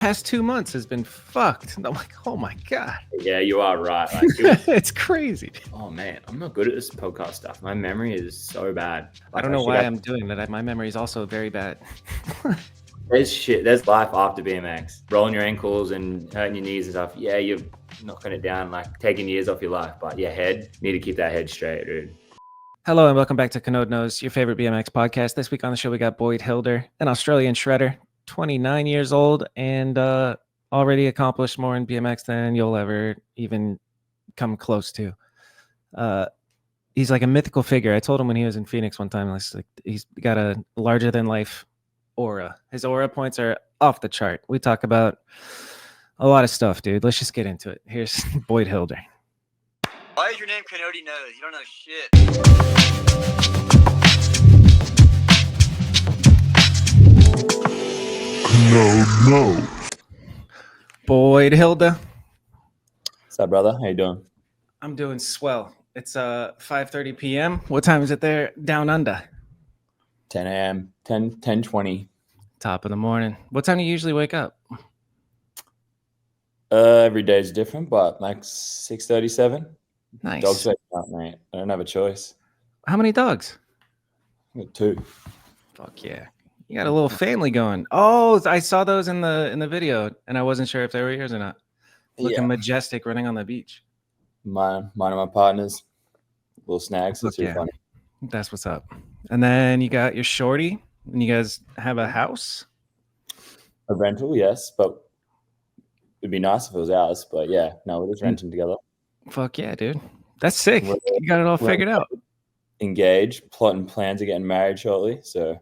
past 2 months has been fucked. And I'm like, oh my God. Yeah, you are right. Like, It's crazy. oh man, I'm not good at this podcast stuff. My memory is so bad. I don't know why I'm doing that. My memory is also very bad. There's shit. There's life after BMX. Rolling your ankles and hurting your knees and stuff. Yeah, you're knocking it down, like taking years off your life. But yeah, need to keep that head straight, dude. Hello and welcome back to Kanode Knows, your favorite BMX podcast. This week on the show, we got Boyd Hilder, an Australian shredder, 29 years old, and already accomplished more in BMX than you'll ever even come close to. He's like a mythical figure. I told him when he was in Phoenix one time, he's got a larger than life aura. His aura points are off the chart. We talk about a lot of stuff, dude. Let's just get into it. Here's Boyd Hilder. Why is your name Kanode Knows? You don't know shit. No. Boyd Hilder. What's up, brother? How you doing? I'm doing swell. It's 5:30 p.m. What time is it there down under? 10 a.m. 10:20. Top of the morning. What time do you usually wake up? Every day is different, but like 6:37. Nice. Dogs wake up, mate. I don't have a choice. How many dogs? I got 2. Fuck yeah. You got a little family going. Oh, I saw those in the video, and I wasn't sure if they were yours or not. Looking majestic running on the beach. Mine and my partners. Little snags. It's really funny. That's what's up. And then you got your shorty, and you guys have a house? A rental, yes, but it'd be nice if it was ours. But yeah, no, we're just renting together. Fuck yeah, dude. That's sick. You got it all figured out. Engaged, plotting plans of getting married shortly. So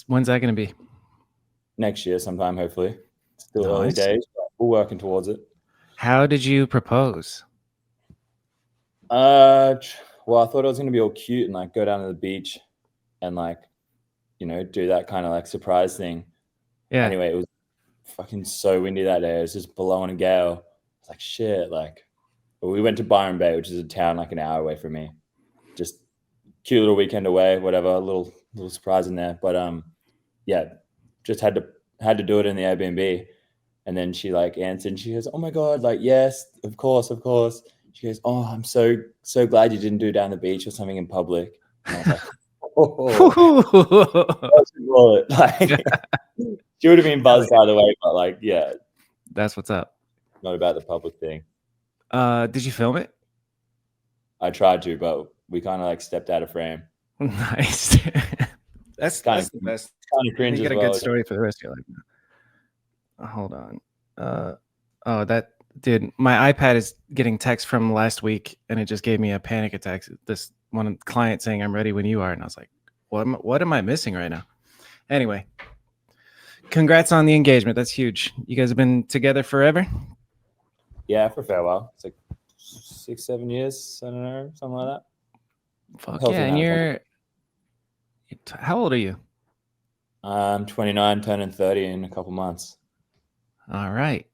when's that going to be? Next year sometime, hopefully. Still early days, but we're working towards it. How did you propose? Well, I thought I was going to be all cute and like go down to the beach and like, you know, do that kind of like surprise thing. Yeah. Anyway, it was fucking so windy that day. It was just blowing a gale. It's like shit. Like, we went to Byron Bay, which is a town like an hour away from me. Just cute little weekend away, whatever. A little surprise in there. But yeah, just had to do it in the Airbnb. And then she like answered and she goes, "Oh my God, like yes, of course." She goes, "Oh, I'm so glad you didn't do it down the beach or something in public." And I was like, "Oh." Like, she would have been buzzed either way, but like, yeah. That's what's up. Not about the public thing. Did you film it? I tried to, but we kind of like stepped out of frame. Nice. that's the best. Kind of cringe. You get a good story for the rest of your life. Hold on. Dude, my iPad is getting text from last week, and it just gave me a panic attack. This one client saying, "I'm ready when you are," and I was like, "What am I missing right now?" Anyway, congrats on the engagement. That's huge. You guys have been together forever? Yeah, for a fair while. It's like 6-7 years. I don't know, something like that. Fuck yeah! And how old are you? I'm 29, turning 30 in a couple months. All right.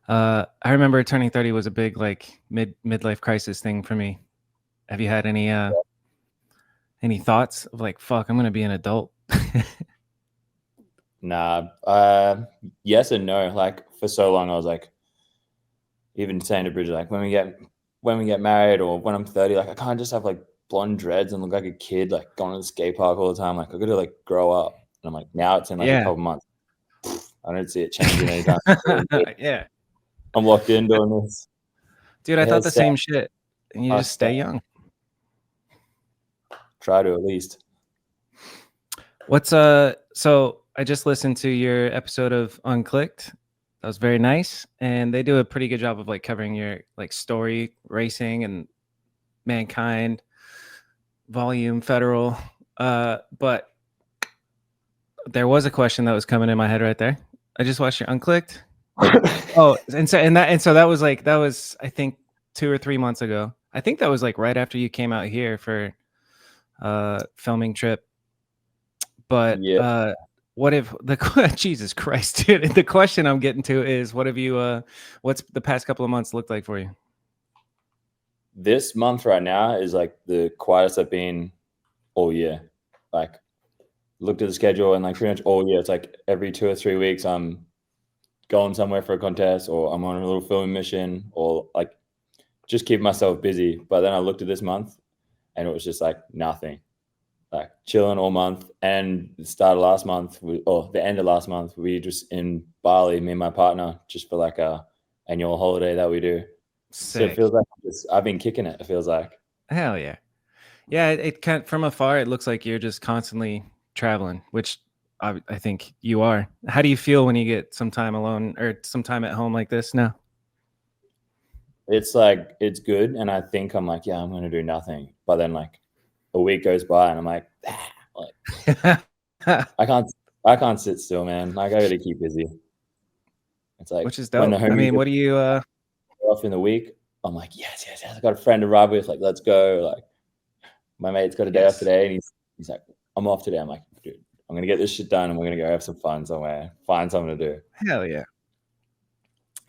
I remember turning 30 was a big like midlife crisis thing for me. Have you had any thoughts of like, fuck, I'm gonna be an adult? Nah. Yes and no. Like for so long, I was like, even saying to Bridget, like when we get married or when I'm 30, like I can't just have like blonde dreads and look like a kid, like going to the skate park all the time. Like I got to like grow up. And I'm like, now it's in like a couple months. I don't see it changing anytime. Yeah. I'm locked in doing this. Dude, I thought the same shit. And you just stay young. Try to at least. So I just listened to your episode of Unclicked. That was very nice. And they do a pretty good job of like covering your like story, racing and Mankind, Volume, Federal. But there was a question that was coming in my head right there. I just watched your Unclicked. Oh, and so that was I think 2 or 3 months ago. I think that was like right after you came out here for filming trip. But yeah. What if Jesus Christ, dude, the question I'm getting to is what have you what's the past couple of months looked like for you? This month right now is like the quietest I've been all year. Like looked at the schedule and like pretty much all year, it's like every 2 or 3 weeks I'm going somewhere for a contest, or I'm on a little filming mission, or like just keep myself busy. But then I looked at this month and it was just like nothing, like chilling all month. And the start of last month, or the end of last month, we just in Bali, me and my partner, just for like a annual holiday that we do. So it Sick. feels like I've been kicking it. It feels like. Hell yeah. Yeah, it kind from afar, it looks like you're just constantly traveling, which I think you are. How do you feel when you get some time alone or some time at home like this now? It's like it's good, and I think I'm like, yeah, I'm gonna do nothing. But then like a week goes by, and I'm like, I can't sit still, man. Like I gotta keep busy. It's like Which is when the dope. I homies mean, what do you off in the week, I'm like, yes. I got a friend to ride with, like, let's go. Like my mate's got a day off Yes. today, and he's like, I'm off today. I'm like, dude, I'm gonna get this shit done, and we're gonna go have some fun somewhere, find something to do. Hell yeah.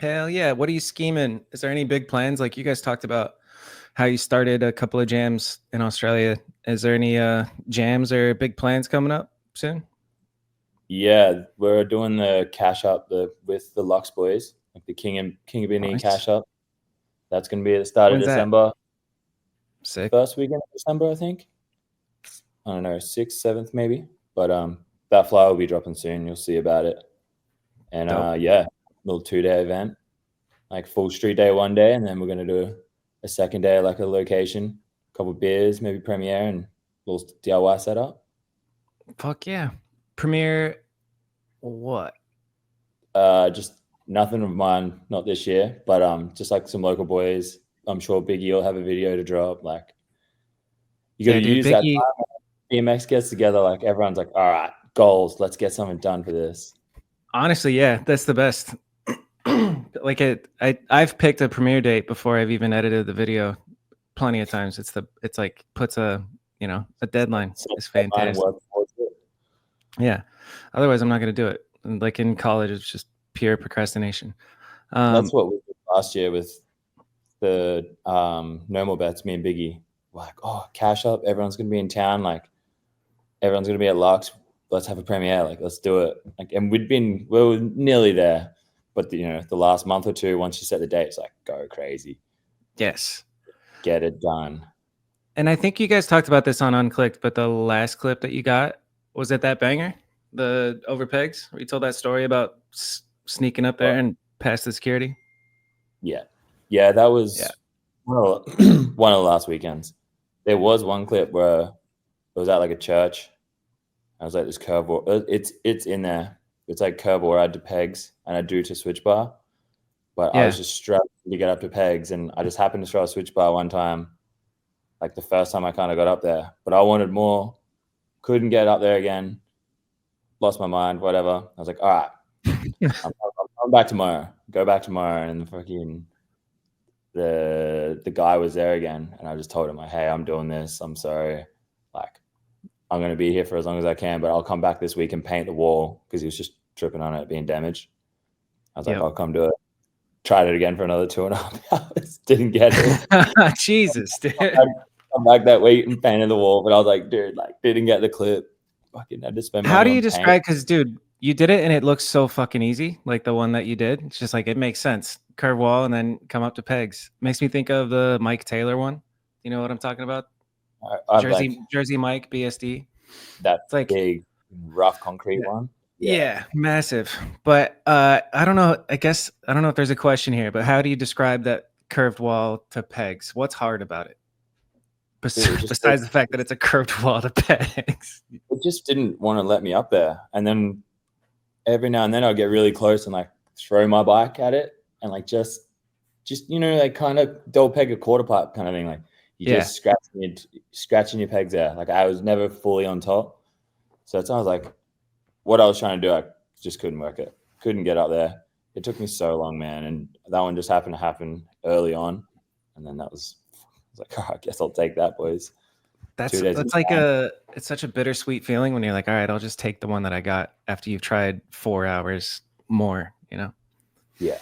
Hell yeah. What are you scheming? Is there any big plans? Like you guys talked about how you started a couple of jams in Australia. Is there any jams or big plans coming up soon? Yeah, we're doing the cash up with the Lux boys, like the King of Benny Nice. cash up. That's gonna be at the start When's of that? December. Sick. First weekend of December, I think. I don't know, 6th, 7th maybe. But that flyer will be dropping soon. You'll see about it. And Dope. yeah, little 2-day event, like full street day one day, and then we're gonna do a second day, like a location, a couple of beers, maybe premiere, and a little DIY setup. Fuck yeah. Premiere what? Just nothing of mine, not this year, but just like some local boys. I'm sure Biggie will have a video to drop. Like you got to Yeah, dude, use that Biggie. time when BMX gets together. Like everyone's like, all right, goals. Let's get something done for this. Honestly, yeah, that's the best. Like I've picked a premiere date before I've even edited the video plenty of times. It's like puts a a deadline. So It's mine fantastic. work towards it. Yeah. Otherwise I'm not gonna do it. And like in college, it's just pure procrastination. That's what we did last year with the No More Bets, me and Biggie. Like, oh, cash up. Everyone's gonna be in town. Like everyone's gonna be at Lux. Let's have a premiere. Like let's do it. Like, and we were nearly there. But the last month or two, once you set the date, it's like go crazy. Yes. Get it done. And I think you guys talked about this on Unclicked, but the last clip that you got, was it that banger? The over pegs? Where you told that story about sneaking up there and past the security? Yeah, that was one of the last weekends. There was one clip where it was at like a church. I was like this curve wall. It's in there. It's like curve wall. I had to pegs and I do to switch bar, but I was just struggling to get up to pegs, and I just happened to throw a switch bar one time, like the first time I kind of got up there. But I wanted more. Couldn't get up there again. Lost my mind. Whatever. I was like, all right, I'm back tomorrow. Go back tomorrow, and the guy was there again, and I just told him like, hey, I'm doing this. I'm sorry. Like, I'm going to be here for as long as I can, but I'll come back this week and paint the wall, because he was just tripping on it being damaged. I was like, I'll come do it. Tried it again for another 2.5 hours. Didn't get it. Jesus, dude. I'm back that week and painted the wall, but I was like, dude, like didn't get the clip. Fucking had to spend money. How do you describe? Because dude, you did it and it looks so fucking easy. Like the one that you did, it's just like it makes sense. Curve wall and then come up to pegs. Makes me think of the Mike Taylor one. You know what I'm talking about? Jersey Mike BSD. That's like big, rough concrete one. Yeah, massive. But I don't know. I guess I don't know if there's a question here, but how do you describe that curved wall to pegs? What's hard about it? Besides the fact that it's a curved wall to pegs. It just didn't want to let me up there. And then every now and then I'll get really close and like throw my bike at it and like just like kind of double peg a quarter pipe kind of thing. Like you just scratching your pegs there. Like I was never fully on top. So it sounds like what I was trying to do, I just couldn't work it. Couldn't get up there. It took me so long, man. And that one just happened to happen early on. And then I was like, oh, I guess I'll take that, boys. That's like it's such a bittersweet feeling when you're like, all right, I'll just take the one that I got after you've tried 4 hours more, you know? Yeah.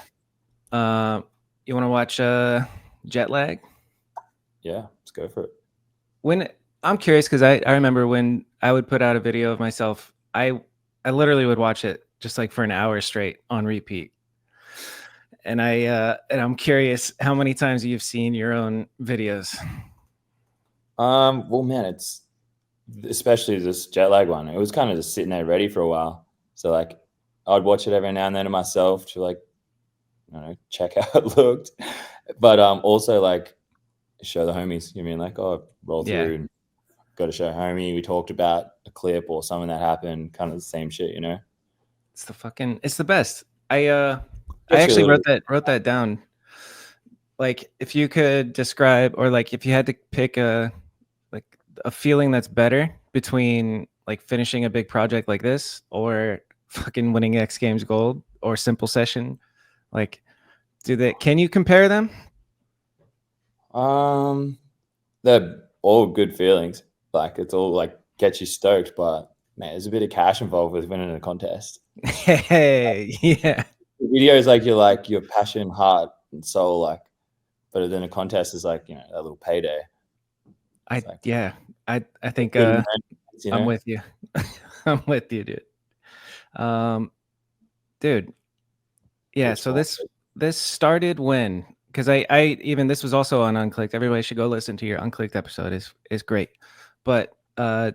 You want to watch Jet Lag? Yeah, let's go for it. I'm curious because I remember when I would put out a video of myself, I literally would watch it just like for an hour straight on repeat. and I'm curious how many times you've seen your own videos. Well, man, it's especially this jet lag one. It was kind of just sitting there ready for a while. So like, I'd watch it every now and then to myself to like, I don't know, check how it looked, but also like show the homies. You mean like, oh, roll through and got to show homie. We talked about a clip or something that happened, kind of the same shit, you know. It's the best. I actually wrote that down. Like, if you could describe, or like if you had to pick a feeling that's better between like finishing a big project like this or fucking winning X Games gold or Simple Session, like, can you compare them? They're all good feelings. Like, it's all like gets you stoked, but man, there's a bit of cash involved with winning a contest. Hey, yeah. The video is like your passion, heart, and soul, like, but then a contest is like, you know, that little payday. I think you know? I'm with you. I'm with you, dude. Dude. Yeah, so this started when? Because I even, this was also on Unclicked. Everybody should go listen to your Unclicked episode. Is great. But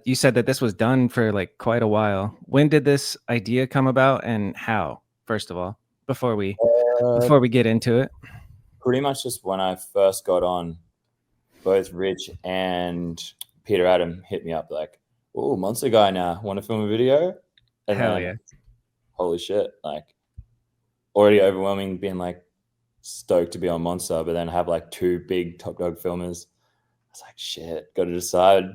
you said that this was done for like quite a while. When did this idea come about, and how? First of all, before we get into it. Pretty much just when I first got on, both Rich and Peter Adam hit me up like, "Oh, Monster Guy now, want to film a video?" And hell then, yeah! Holy shit! Like, already overwhelming, being like stoked to be on Monster, but then have like two big top dog filmers. I was like, shit, got to decide.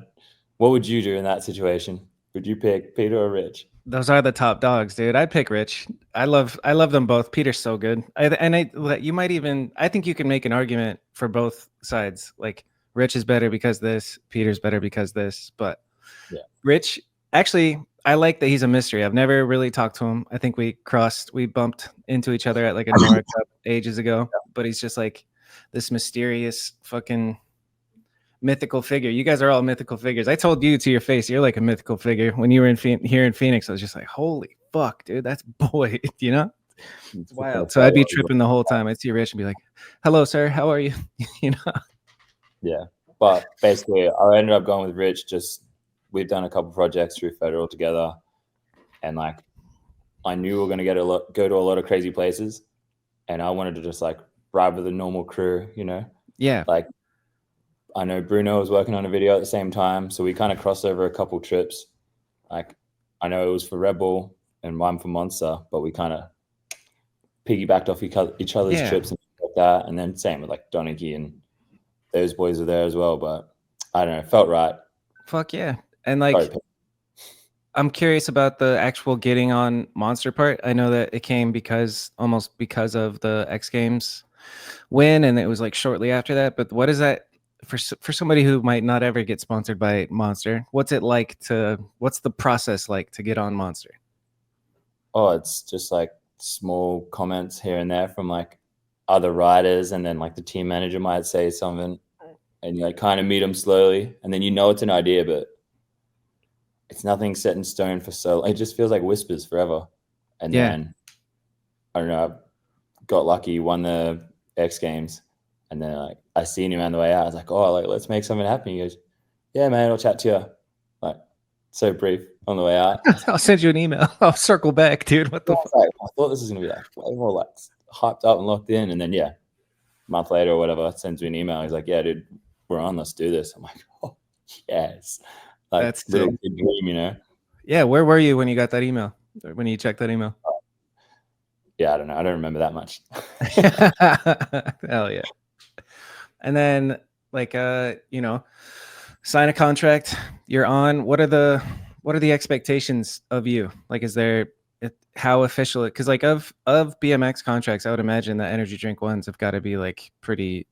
What would you do in that situation? Would you pick Peter or Rich? Those are the top dogs, dude. I'd pick Rich. I love them both. Peter's so good. You might even, I think you can make an argument for both sides. Like, Rich is better because this, Peter's better because this. But yeah, Rich, actually, I like that he's a mystery. I've never really talked to him. I think we bumped into each other at like a Nora Cup ages ago. But he's just like this mysterious fucking mythical figure. You guys are all mythical figures. I told you to your face, you're like a mythical figure. When you were here in Phoenix, I was just like, holy fuck, dude, that's Boyd, you know? It's wild. So I'd be tripping the whole time. I'd see Rich and be like, hello, sir, how are you? You know? Yeah. But basically, I ended up going with Rich. Just, we've done a couple projects through Federal together. And like, I knew we were going to go to a lot of crazy places. And I wanted to just like ride with a normal crew, you know? Yeah. Like, I know Bruno was working on a video at the same time, so we kind of crossed over a couple trips. Like, I know it was for Red Bull and one for Monster, but we kind of piggybacked off each other's trips and stuff like that. And then same with like Donny and those boys are there as well. But I don't know, it felt right. Fuck yeah. And like, I'm curious about the actual getting on Monster part. I know that it came almost because of the X Games win, and it was like shortly after that. But what is that? For somebody who might not ever get sponsored by Monster, what's the process like to get on Monster? Oh, it's just like small comments here and there from like other riders, and then like the team manager might say something, and you like kind of meet them slowly, and then you know it's an idea, but it's nothing set in stone for so. It just feels like whispers forever, and then I don't know. I got lucky, won the X Games. And then like I seen him on the way out. I was like, oh, like let's make something happen. He goes, yeah, man, I'll chat to you. Like, so brief on the way out. I'll send you an email. I'll circle back, dude. What the fuck? Like, I thought this was gonna be like way more like hyped up and locked in. And then a month later or whatever, sends me an email. He's like, yeah, dude, we're on, let's do this. I'm like, oh yes. Like, that's little kid dream, you know? Yeah, where were you when you got that email? Or when you checked that email? Yeah, I don't know. I don't remember that much. Hell yeah. And then like you know, sign a contract, you're on. What are the expectations of you? Like, is there how official it, because like of BMX contracts, I would imagine that energy drink ones have got to be like pretty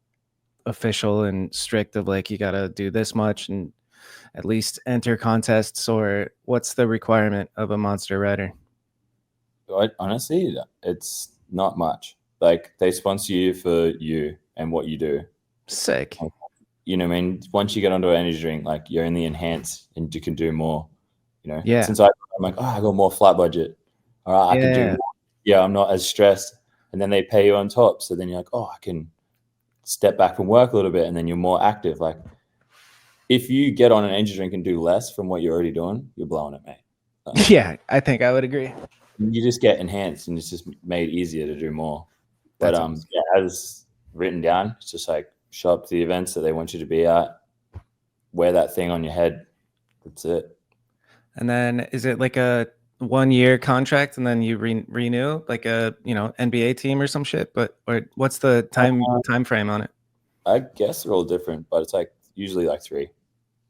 official and strict of like you got to do this much and at least enter contests, or what's the requirement of a Monster rider? Honestly, it's not much. Like, they sponsor you for you and what you do. Sick. You know what I mean? Once you get onto an energy drink, like, you're in the enhanced and you can do more, you know? Yeah. Since I'm like, oh, I got more flight budget. All right, I can do more. Yeah, I'm not as stressed and then they pay you on top. So then you're like, oh, I can step back from work a little bit, and then you're more active. Like if you get on an energy drink and do less from what you're already doing, you're blowing it, mate. Yeah, I think I would agree. You just get enhanced, and it's just made easier to do more. But That's awesome. yeah, as written down, it's just like show up to the events that they want you to be at, wear that thing on your head. That's it. And then is it like a 1-year contract and then you renew like a NBA team or some shit? But or what's the time frame on it? I guess they're all different, but it's like usually like 3.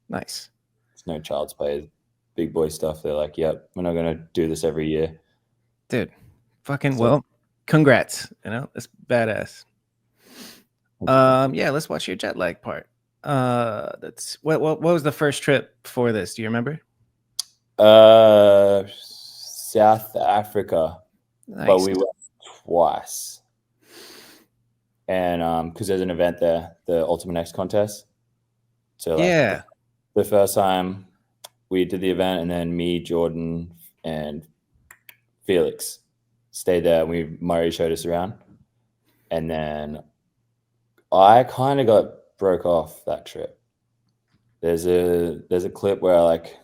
Nice. It's no child's play, big boy stuff. They're like, yep, we're not gonna do this every year. Dude, fucking So- well, congrats. It's badass. Yeah, let's watch your jet lag part. That's what was the first trip for this? Do you remember? South Africa, Nice. but we went twice. And because there's an event there, the Ultimate X contest. So like yeah. the first time we did the event, and then me, Jordan, and Felix stayed there. Murray showed us around, and then I kind of got broke off that trip. There's a clip where I like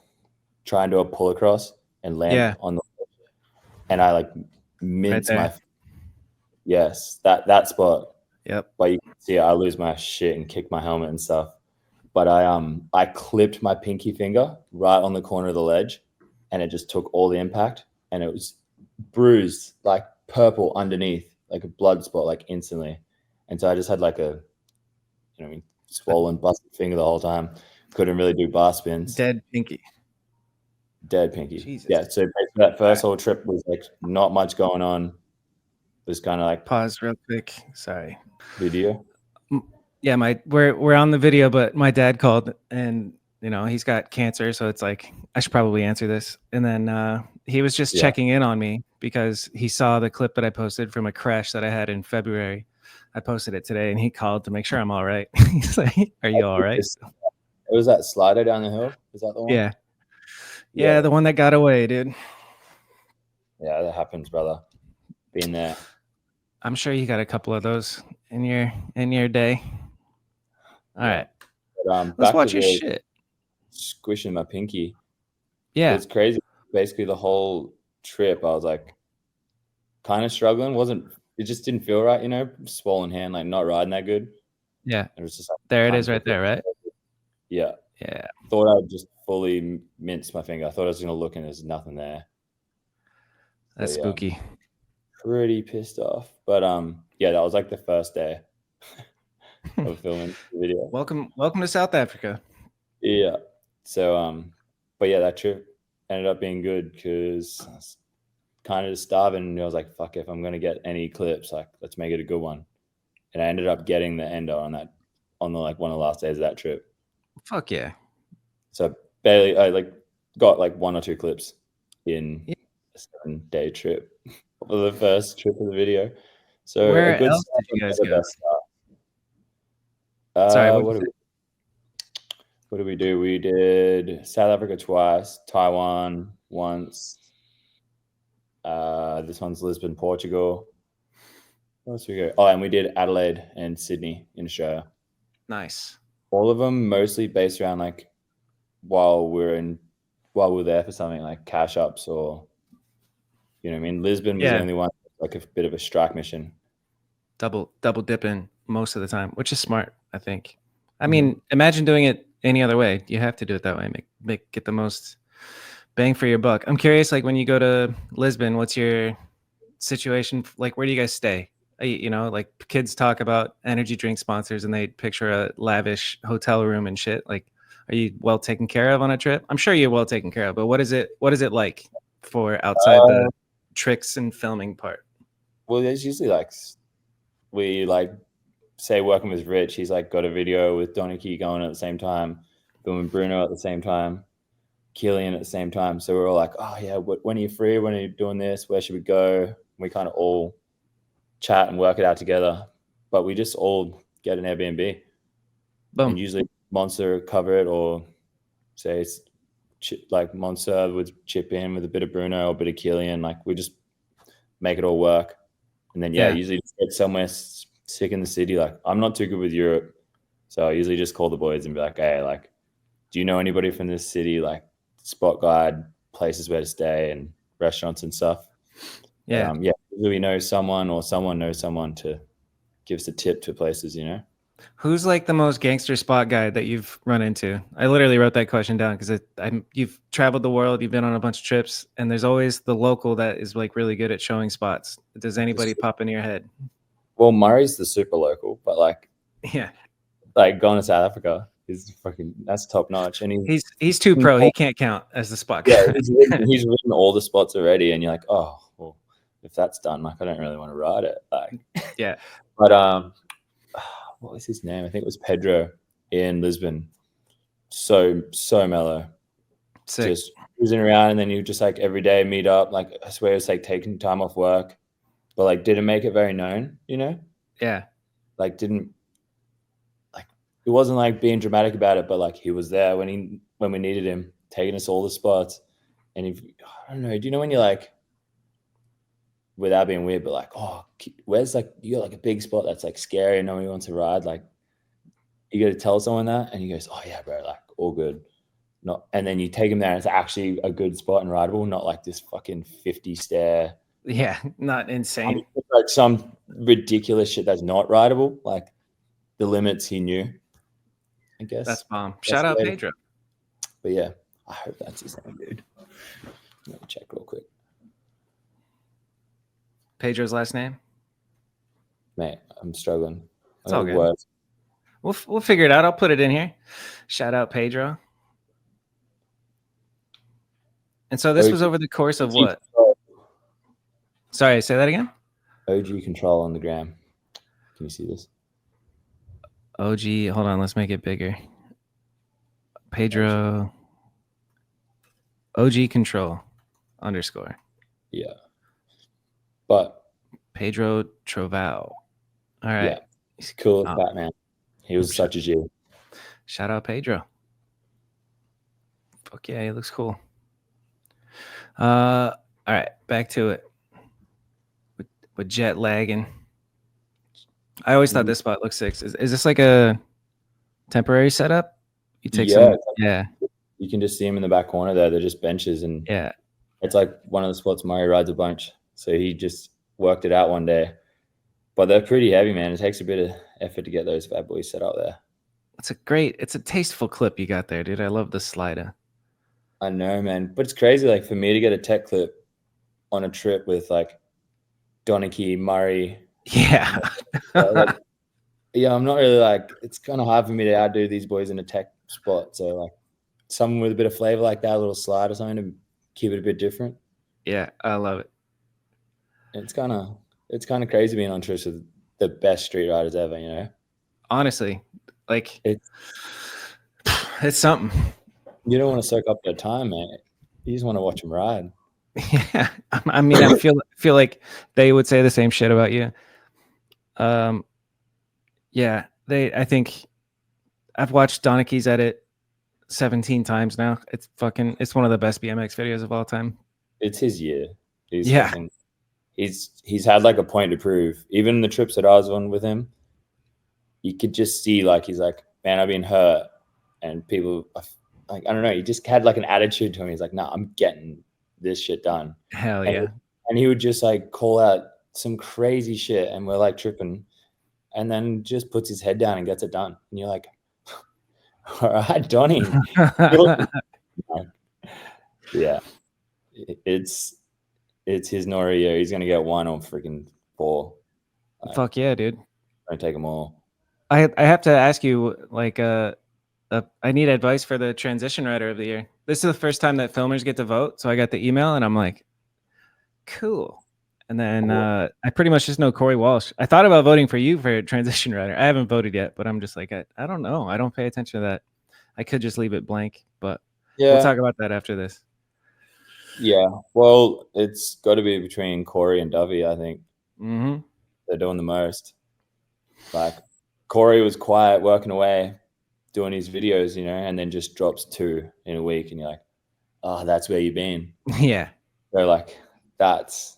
try and do a pull across and land on the, and I like mince Right my, yes, that spot. Yep. But you can see I lose my shit and kick my helmet and stuff. But I clipped my pinky finger right on the corner of the ledge, and it just took all the impact, and it was bruised, like purple underneath, like a blood spot, like instantly. And so I just had like a, swollen, busted finger the whole time. Couldn't really do bar spins. Dead pinky. Jesus. Yeah. So that first whole trip was like not much going on. It was kind of like, Pause real quick. Sorry. Video. Yeah, we're on the video, but my dad called, and he's got cancer, so it's like I should probably answer this. And then he was just checking in on me because he saw the clip that I posted from a crash that I had in February. I posted it today, and he called to make sure I'm all right. He's like, "Are you all right?" It was that slider down the hill. Is that the one? Yeah, the one that got away, dude. Yeah, that happens, brother. Been there. I'm sure you got a couple of those in your day. All right. But, let's watch your shit. Squishing my pinky. Yeah. It's crazy. Basically, the whole trip, I was like kind of struggling. It just didn't feel right, swollen hand, like not riding that good. Yeah. It was just like, there it is right there, right? Yeah. Yeah. Thought I'd just fully mince my finger. I thought I was going to look and there's nothing there. That's spooky. Pretty pissed off. But yeah, that was like the first day of filming the video. Welcome to South Africa. Yeah. So but yeah, that trip ended up being good because I was kind of just starving, and I was like, fuck, if I'm gonna get any clips, like let's make it a good one. And I ended up getting the endo on the like one of the last days of that trip. Fuck yeah. So barely I like got like 1 or 2 clips in a 7-day trip for the first trip of the video. So where a good else did you guys go? Sorry, what did we do? We did South Africa twice, Taiwan once. This one's Lisbon, Portugal. Where else did we go? Oh, and we did Adelaide and Sydney in Australia. Nice. All of them mostly based around like while we're there for something like cash ups or Lisbon was the only one like a bit of a strike mission. Double dipping most of the time, which is smart, I think. I mean, imagine doing it any other way. You have to do it that way. Get the most bang for your buck. I'm curious, like when you go to Lisbon, what's your situation? Like, where do you guys stay? Like kids talk about energy drink sponsors and they picture a lavish hotel room and shit. Like, are you well taken care of on a trip? I'm sure you're well taken care of, but what is it like for outside the tricks and filming part? Well, there's usually like we like say working with Rich, he's like got a video with Donny going at the same time, filming Bruno at the same time, Killian at the same time. So we're all like, oh yeah, when are you free? When are you doing this? Where should we go? We kind of all chat and work it out together, but we just all get an Airbnb. Boom. And usually Monster cover it, or say it's like Monster would chip in with a bit of Bruno or a bit of Killian. Like we just make it all work. And then, Yeah. usually just get somewhere sick in the city. Like, I'm not too good with Europe. So I usually just call the boys and be like, hey, like, do you know anybody from this city? Like, spot guide, places where to stay, and restaurants and stuff. Yeah. But, usually we know someone or someone knows someone to give us a tip to places, you know? Who's like the most gangster spot guy that you've run into? I literally wrote that question down because you've traveled the world, you've been on a bunch of trips, and there's always the local that is like really good at showing spots. Does anybody pop into your head? Well, Murray's the super local, but like going to South Africa is that's top notch. And he's too pro. He can't count as the spot guy. Yeah, he's written all the spots already, and you're like, oh, well, if that's done, like I don't really want to ride it. Like, yeah. But what was his name? I think it was Pedro in Lisbon. So mellow. Sick. Just cruising around, and then you just like every day meet up. Like I swear it's like taking time off work, but like didn't make it very known, you know? Yeah. Like it wasn't like being dramatic about it, but like he was there when we needed him, taking us all the spots. And I don't know, do you know when you're like, without being weird, but like, oh, where's like, you got like a big spot that's like scary and nobody wants to ride, like you got to tell someone that, and he goes, oh yeah, bro, like all good. And then you take him there and it's actually a good spot and rideable, not like this fucking 50 stair. Yeah, not insane. Like some ridiculous shit that's not rideable, like the limits he knew, I guess. That's bomb. Shout out Pedro. But yeah, I hope that's his name, dude. Let me check real quick. Pedro's last name? Mate, I'm struggling. It's all good. We'll figure it out. I'll put it in here. Shout out Pedro. And so this was over the course of what? Sorry, say that again? OG Control on the gram. Can you see this? OG, hold on, let's make it bigger. Pedro OG Control _ Yeah. But Pedro Trovao. All right. Yeah. He's cool as that, man. He was such a G. Shout out Pedro. Fuck yeah, he looks cool. All right, back to it. With jet lagging. I always thought this spot looks sick. Is this like a temporary setup? You take You can just see him in the back corner there. They're just benches, and it's like one of the spots Murray rides a bunch. So he just worked it out one day. But they're pretty heavy, man. It takes a bit of effort to get those fat boys set up there. It's a tasteful clip you got there, dude. I love the slider. I know, man. But it's crazy, like for me to get a tech clip on a trip with like Donny, Murray. Yeah. I'm not really like, it's kind of hard for me to outdo these boys in a tech spot. So like someone with a bit of flavor like that, a little slide or something to keep it a bit different. Yeah, I love it. It's kind of crazy being on trips with the best street riders ever, you know? Honestly, like it's something. You don't want to soak up their time, man. You just want to watch them ride. Yeah, I mean, I feel like they would say the same shit about you. Yeah, I think I've watched Donny's edit 17 times now. It's one of the best BMX videos of all time. It's his year. He's had like a point to prove. Even the trips that I was on with him, you could just see like he's like, man, I've been hurt, and people like, I don't know, he just had like an attitude to him. He's like, nah, I'm getting this shit done. Hell yeah. And he would just like call out some crazy shit, and we're like tripping, and then just puts his head down and gets it done. And you're like, all right, Donny. Yeah. It's his Norio. He's gonna get 1 on freaking 4. Fuck yeah, dude. Don't take them all. I have to ask you, like, I need advice for the transition rider of the year. This is the first time that filmers get to vote, so I got the email and I'm like, cool. And then I pretty much just know Corey Walsh. I thought about voting for you for transition rider. I haven't voted yet, but I'm just like, I don't know. I don't pay attention to that. I could just leave it blank, but we'll talk about that after this. Yeah, well, it's got to be between Corey and Dovey, I think. Mm-hmm. They're doing the most. Like, Corey was quiet, working away, doing his videos, you know, and then just drops 2 in a week, and you're like, oh, that's where you've been. Yeah. So, like, that's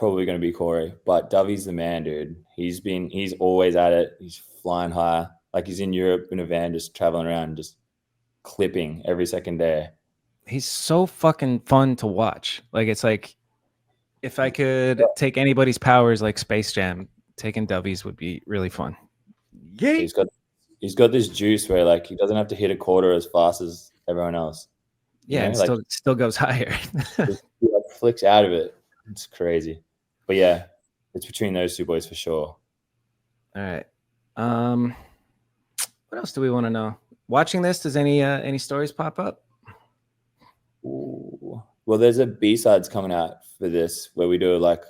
probably going to be Corey, but Dovey's the man, dude. He's always at it. He's flying high. Like he's in Europe in a van, just traveling around, just clipping every second day. He's so fucking fun to watch. Like, it's like, if I could take anybody's powers like Space Jam, taking Dovey's would be really fun. Yeah. He's got this juice where like he doesn't have to hit a quarter as fast as everyone else. Yeah, and like, still goes higher. He like flicks out of it. It's crazy. But yeah, it's between those two boys for sure. All right. What else do we want to know? Watching this, does any stories pop up? Ooh. Well, there's a B-sides coming out for this where we do like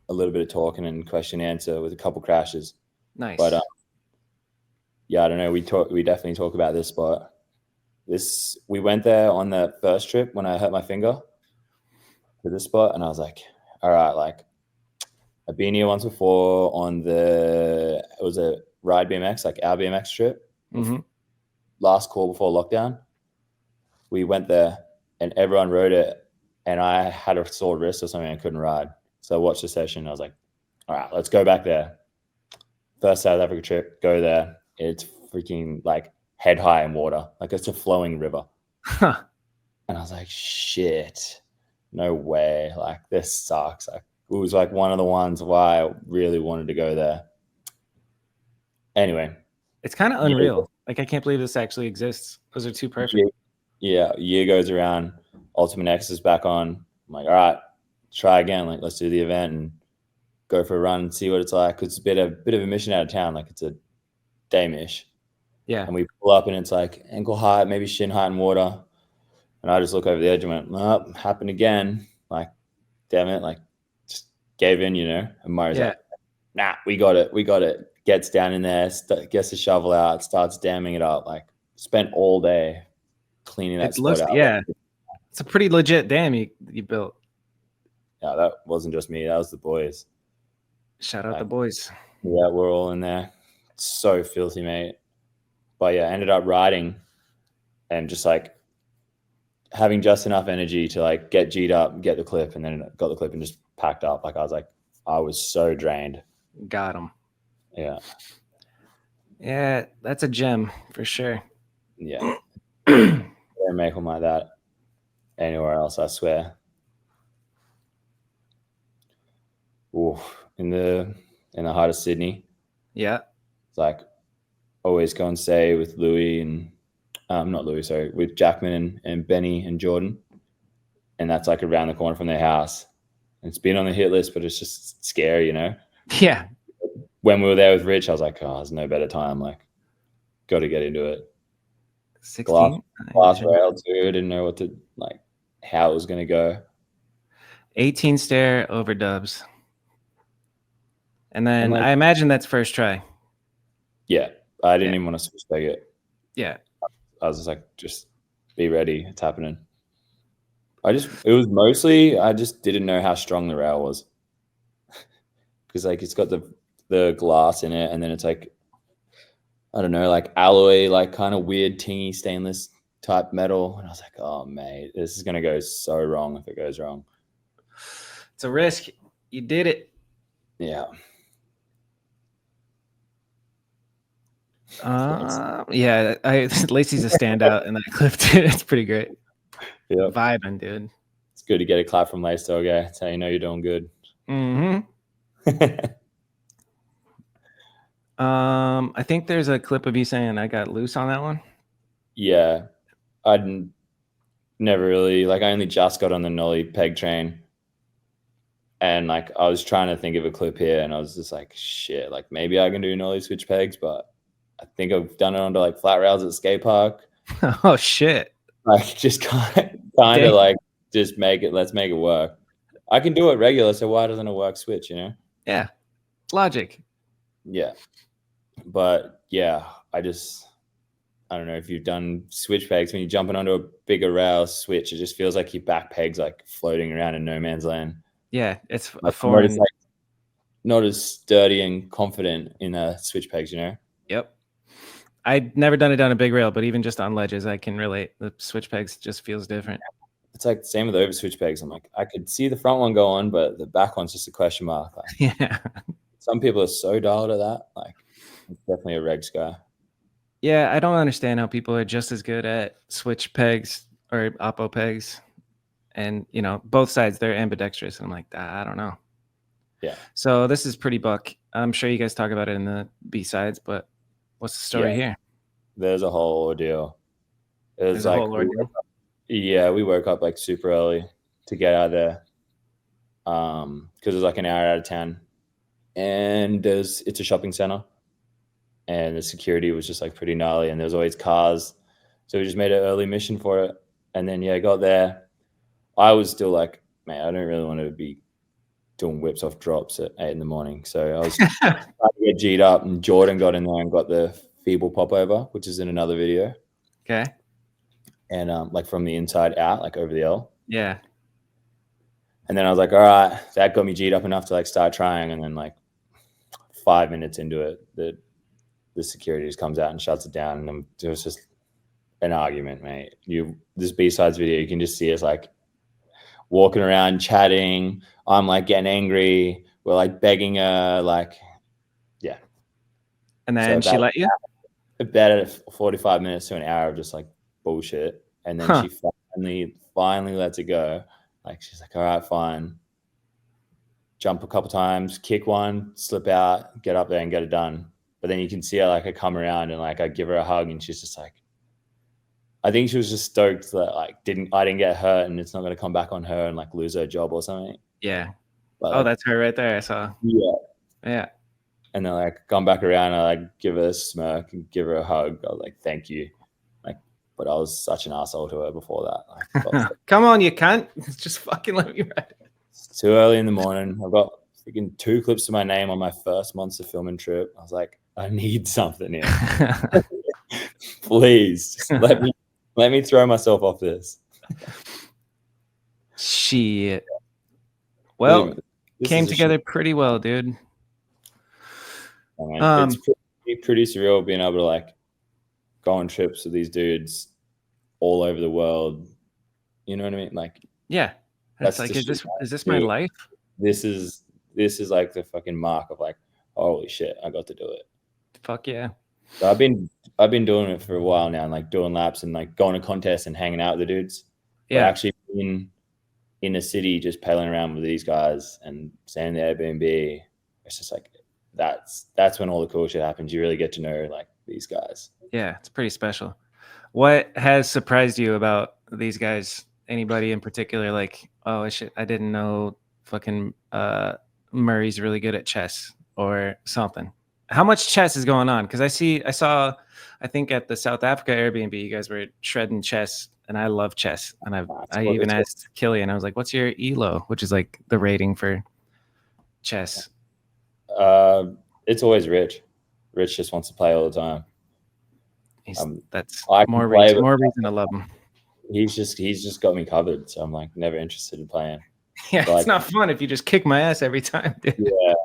a little bit of talking and question and answer with a couple crashes. Nice. But yeah, I don't know. We definitely talk about this spot. We went there on the first trip when I hurt my finger to this spot, and I was like, all right, like I've been here once before on it was a ride BMX, like our BMX trip. Mm-hmm. Last call before lockdown. We went there and everyone rode it, and I had a sore wrist or something. I couldn't ride. So I watched the session. I was like, all right, let's go back there. First South Africa trip, go there. It's freaking like head high in water. Like it's a flowing river. Huh. And I was like, shit, no way. Like this sucks. Like, it was like one of the ones why I really wanted to go there. Anyway. It's kind of unreal. Like, I can't believe this actually exists. Those are too perfect. Yeah. Year goes around. Ultimate X is back on. I'm like, all right, try again. Like, let's do the event and go for a run and see what it's like. It's a bit of a mission out of town. Like it's a day-mish. Yeah. And we pull up and it's like ankle height, maybe shin height in water. And I just look over the edge and went, oh, happened again. Like, damn it. Like, just gave in, you know? And Murray's like, nah, we got it. Gets down in there, gets the shovel out, starts damming it up. Like, spent all day cleaning that spot out. Yeah. It's a pretty legit dam you built. Yeah, that wasn't just me. That was the boys. Shout out the boys. Yeah, we're all in there. So filthy, mate. But yeah, ended up riding and just like having just enough energy to like get G'd up, get the clip, and then got the clip and just packed up. Like I was so drained. Got him. Yeah. Yeah, that's a gem for sure. Yeah. Don't make them like that anywhere else, I swear. Ooh, in the heart of Sydney. Yeah. It's like always go and stay with Louis and with Jackman and Benny and Jordan. And that's like around the corner from their house. And it's been on the hit list, but it's just scary, you know? Yeah. When we were there with Rich, I was like, oh, there's no better time. Like, got to get into it. 16? Glass rail too. Didn't know how it was going to go. 18 stair overdubs. And then I imagine that's first try. Yeah. I didn't even want to switch peg it. Yeah. I was just like, just be ready. It's happening. It was mostly, I just didn't know how strong the rail was. Because like it's got the glass in it, and then it's like, I don't know, like alloy, like kind of weird tingy stainless type metal. And I was like, oh mate, this is gonna go so wrong if it goes wrong. It's a risk. You did it. Yeah. Yeah, Lacey's a standout in that clip too. It's pretty great. Yeah. Vibing, dude. It's good to get a clap from Lace Dog, eh? That's how you know you're doing good. Mm-hmm. I think there's a clip of you saying I got loose on that one. Yeah. I'd never really, like, I only just got on the nollie peg train. And like, I was trying to think of a clip here, and I was just like, shit, like maybe I can do nollie switch pegs, but I think I've done it onto like flat rails at the skate park. Oh shit. Like just kind of like, just let's make it work. I can do it regular, so why doesn't it work switch, you know? Yeah. Logic. Yeah. But yeah, I don't know if you've done switch pegs. When you're jumping onto a bigger rail switch, it just feels like your back peg's like floating around in no man's land. Yeah, it's like, a foreign. Like, not as sturdy and confident in switch pegs, you know? Yep. I'd never done it on a big rail, but even just on ledges, I can relate. The switch pegs just feels different. it's like the same with the overswitch pegs. I'm like, I could see the front one go on, but the back one's just a question mark. Like, Yeah. some people are so dialed at that. Like, it's definitely a regs guy. Yeah, I don't understand how people are just as good at switch pegs or oppo pegs, and you know, both sides they're ambidextrous. And I'm like, I don't know. Yeah. So this is pretty buck. I'm sure you guys talk about it in the B sides, but what's the story here? There's a whole ordeal. It was There's a like, whole ordeal. we woke up like super early to get out of there. Because it was like an hour out of town, and it's a shopping center, and the security was just like pretty gnarly, and there's always cars, so we just made an early mission for it. And then got there. I was still like, man, I don't really want to be doing whips off drops at 8 a.m. So I was trying to get G'd up, and Jordan got in there and got the feeble popover, which is in another video. Okay. And like from the inside out, like over the L. Yeah. And then I was like, all right, that got me G'd up enough to like start trying. And then like 5 minutes into it, the security just comes out and shuts it down. And it was just an argument, mate. This B-sides video, you can just see us like walking around chatting. I'm like getting angry. We're like begging her, like, yeah. And then she let you? About 45 minutes to an hour of just like bullshit. And then she finally lets it go. Like, she's like, all right, fine. Jump a couple times, kick one, slip out, get up there and get it done. But then you can see her, like, I come around and like I give her a hug, and she's just like, I think she was just stoked that like I didn't get hurt, and it's not going to come back on her and like lose her job or something. Yeah. But, oh, that's her right there. I saw. Yeah. Yeah. And then like come back around, I like give her a smirk and give her a hug. I was like, thank you. Like, but I was such an asshole to her before that. Like, come on, you cunt. Just fucking let me ride. It's too early in the morning. I've got freaking 2 clips to my name on my first monster filming trip. I was like, I need something here. Please, just let me throw myself off this. Shit. Well, came together pretty well, dude. It's pretty surreal being able to like go on trips with these dudes all over the world. You know what I mean? Like, yeah, that's like, is this my life? This is like the fucking mark of like, holy shit, I got to do it. Fuck yeah. So I've been doing it for a while now, and like doing laps and like going to contests and hanging out with the dudes. Yeah, but actually being in a city just pedaling around with these guys and staying in the Airbnb, it's just like that's when all the cool shit happens. You really get to know like these guys. Yeah, it's pretty special. What has surprised you about these guys? Anybody in particular? Like, oh shit, I didn't know fucking Murray's really good at chess or something. How much chess is going on? Because I saw, I think at the South Africa Airbnb, you guys were shredding chess, and I love chess. And I even asked Killian, I was like, "What's your ELO?" Which is like the rating for chess. It's always Rich. Rich just wants to play all the time. That's more reason to love him. He's just got me covered, so I'm like never interested in playing. Yeah, but it's not fun if you just kick my ass every time, dude. Yeah.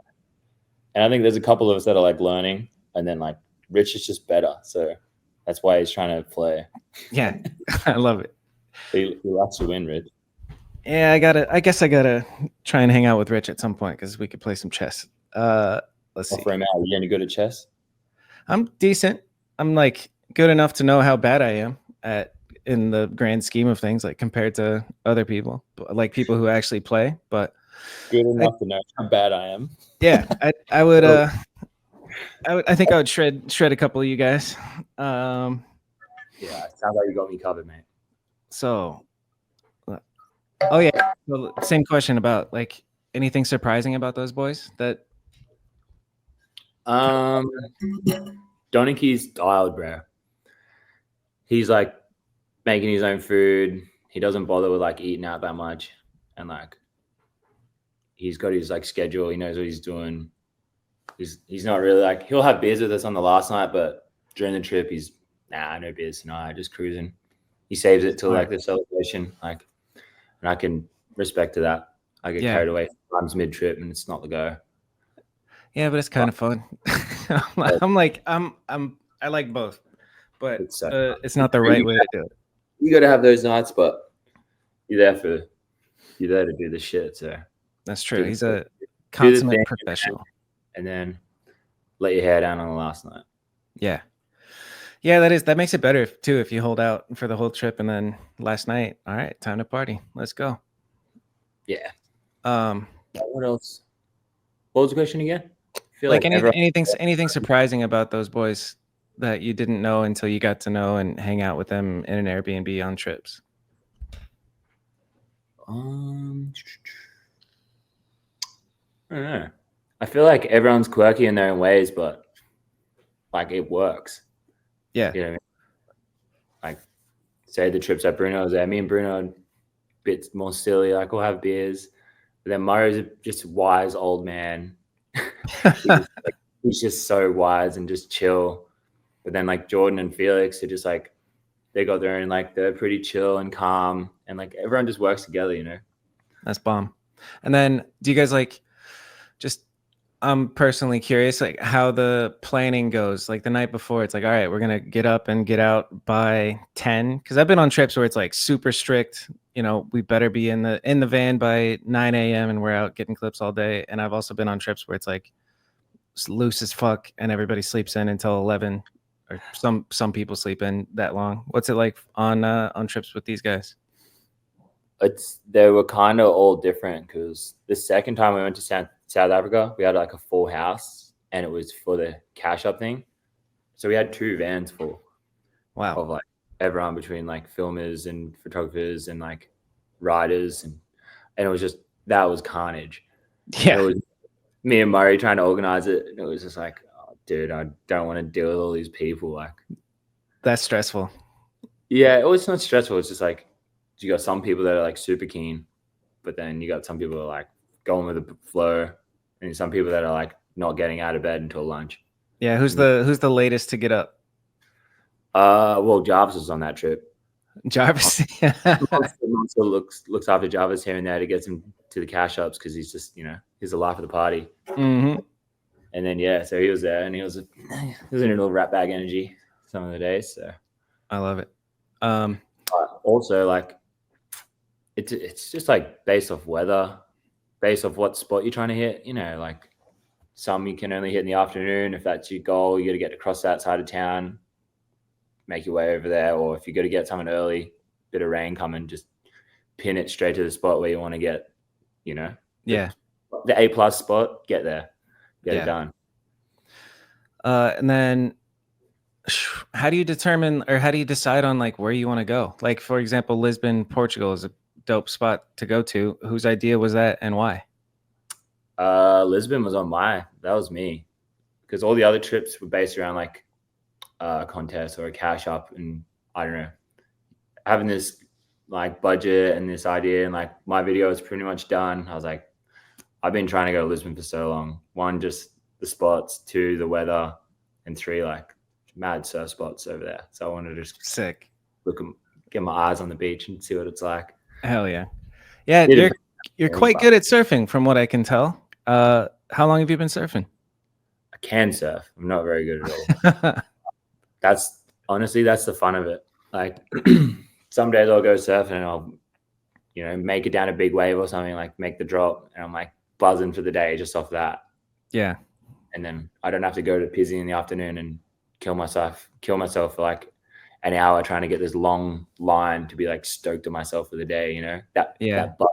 And I think there's a couple of us that are like learning, and then like Rich is just better. So that's why he's trying to play. Yeah. I love it. He likes to win, Rich. Yeah, I guess I gotta try and hang out with Rich at some point because we could play some chess. Let's see. For him out, are you any good at chess? I'm decent. I'm like good enough to know how bad I am in the grand scheme of things, like compared to other people, like people who actually play. But good enough to know how bad I am. Yeah, I would. I think I would shred a couple of you guys. Yeah, it sounds like you got me covered, man. So, oh yeah. Well, same question about like anything surprising about those boys that. Donny's dialed, bro. He's like making his own food. He doesn't bother with like eating out that much, and like he's got his like schedule. He knows what he's doing. He's not really like, he'll have beers with us on the last night, but during the trip he's no beers tonight, just cruising. He saves it till like the celebration, like, and I can respect to that. I get carried away sometimes mid trip, and it's not the go. Yeah, but it's kind of fun. I like both, but it's not the right way to do it. You got to have those nights, but you're there to do the shit. So That's true. He's a do the consummate thing, professional. and then let your hair down on the last night. Yeah. Yeah, that makes it better too if you hold out for the whole trip and then last night, all right, time to party. Let's go. Yeah. Um, What else? What was the question again? I feel like everyone- anything surprising about those boys that you didn't know until you got to know and hang out with them in an Airbnb on trips? I don't know. I feel like everyone's quirky in their own ways, but like it works. Yeah. You know what I mean? Like, say the trips that Bruno was there. Me and Bruno are a bit more silly. Like, we'll have beers. But then Murray's just a wise old man. He's just so wise and just chill. But then like Jordan and Felix are just like, they got their own, like they're pretty chill and calm. And like everyone just works together, you know? That's bomb. And then do you guys like just I'm personally curious like how the planning goes. Like the night before, it's like, all right, we're gonna get up and get out by 10. Cause I've been on trips where it's like super strict, you know, we better be in the van by 9 a.m. and we're out getting clips all day. And I've also been on trips where it's like loose as fuck and everybody sleeps in until 11, or some people sleep in that long. What's it like on trips with these guys? They were kind of all different, because the second time we went to South Africa, we had like a full house, and it was for the cash up thing. So we had 2 vans full. Wow. Of like everyone, between like filmers and photographers and like riders, and it was just, that was carnage. Yeah. It was me and Murray trying to organize it, and it was just like, oh, dude, I don't want to deal with all these people. Like, that's stressful. Yeah, it was not stressful. It's just like, you got some people that are like super keen, but then you got some people that are like going with the flow, and some people that are like not getting out of bed until lunch. Yeah, who's the latest to get up? Well, Jarvis was on that trip. Jarvis. Monster looks after Jarvis here and there to get him to the cash ups, because he's just, you know, he's the life of the party. Mm-hmm. And then yeah, so he was there, and he was in a little rat bag energy some of the days. So I love it. Also, like, it's just like based off weather, based off what spot you're trying to hit. You know, like some you can only hit in the afternoon. If that's your goal, you got to get across that side of town, make your way over there. Or if you got to get someone early, bit of rain coming, just pin it straight to the spot where you want to get, you know, yeah, the A+ spot, get there, get it done. And then how do you determine, or how do you decide on like where you want to go? Like, for example, Lisbon, Portugal is a dope spot to go to. Whose idea was that and why? Lisbon was that was me, because all the other trips were based around like a contest or a cash up, and I don't know, having this like budget and this idea, and like my video is pretty much done. I was like, I've been trying to go to Lisbon for so long. 1, just the spots, 2, the weather, and 3, like mad surf spots over there. So I wanted to just Sick. Get my eyes on the beach and see what it's like. Hell yeah. Yeah, you're quite good at surfing from what I can tell. How long have you been surfing? I can surf. I'm not very good at all. That's the fun of it. Like some days I'll go surfing and I'll, you know, make it down a big wave or something, like make the drop, and I'm like buzzing for the day just off that. Yeah. And then I don't have to go to Pizzy in the afternoon and kill myself for like an hour trying to get this long line to be like stoked on myself for the day, you know? That buzz.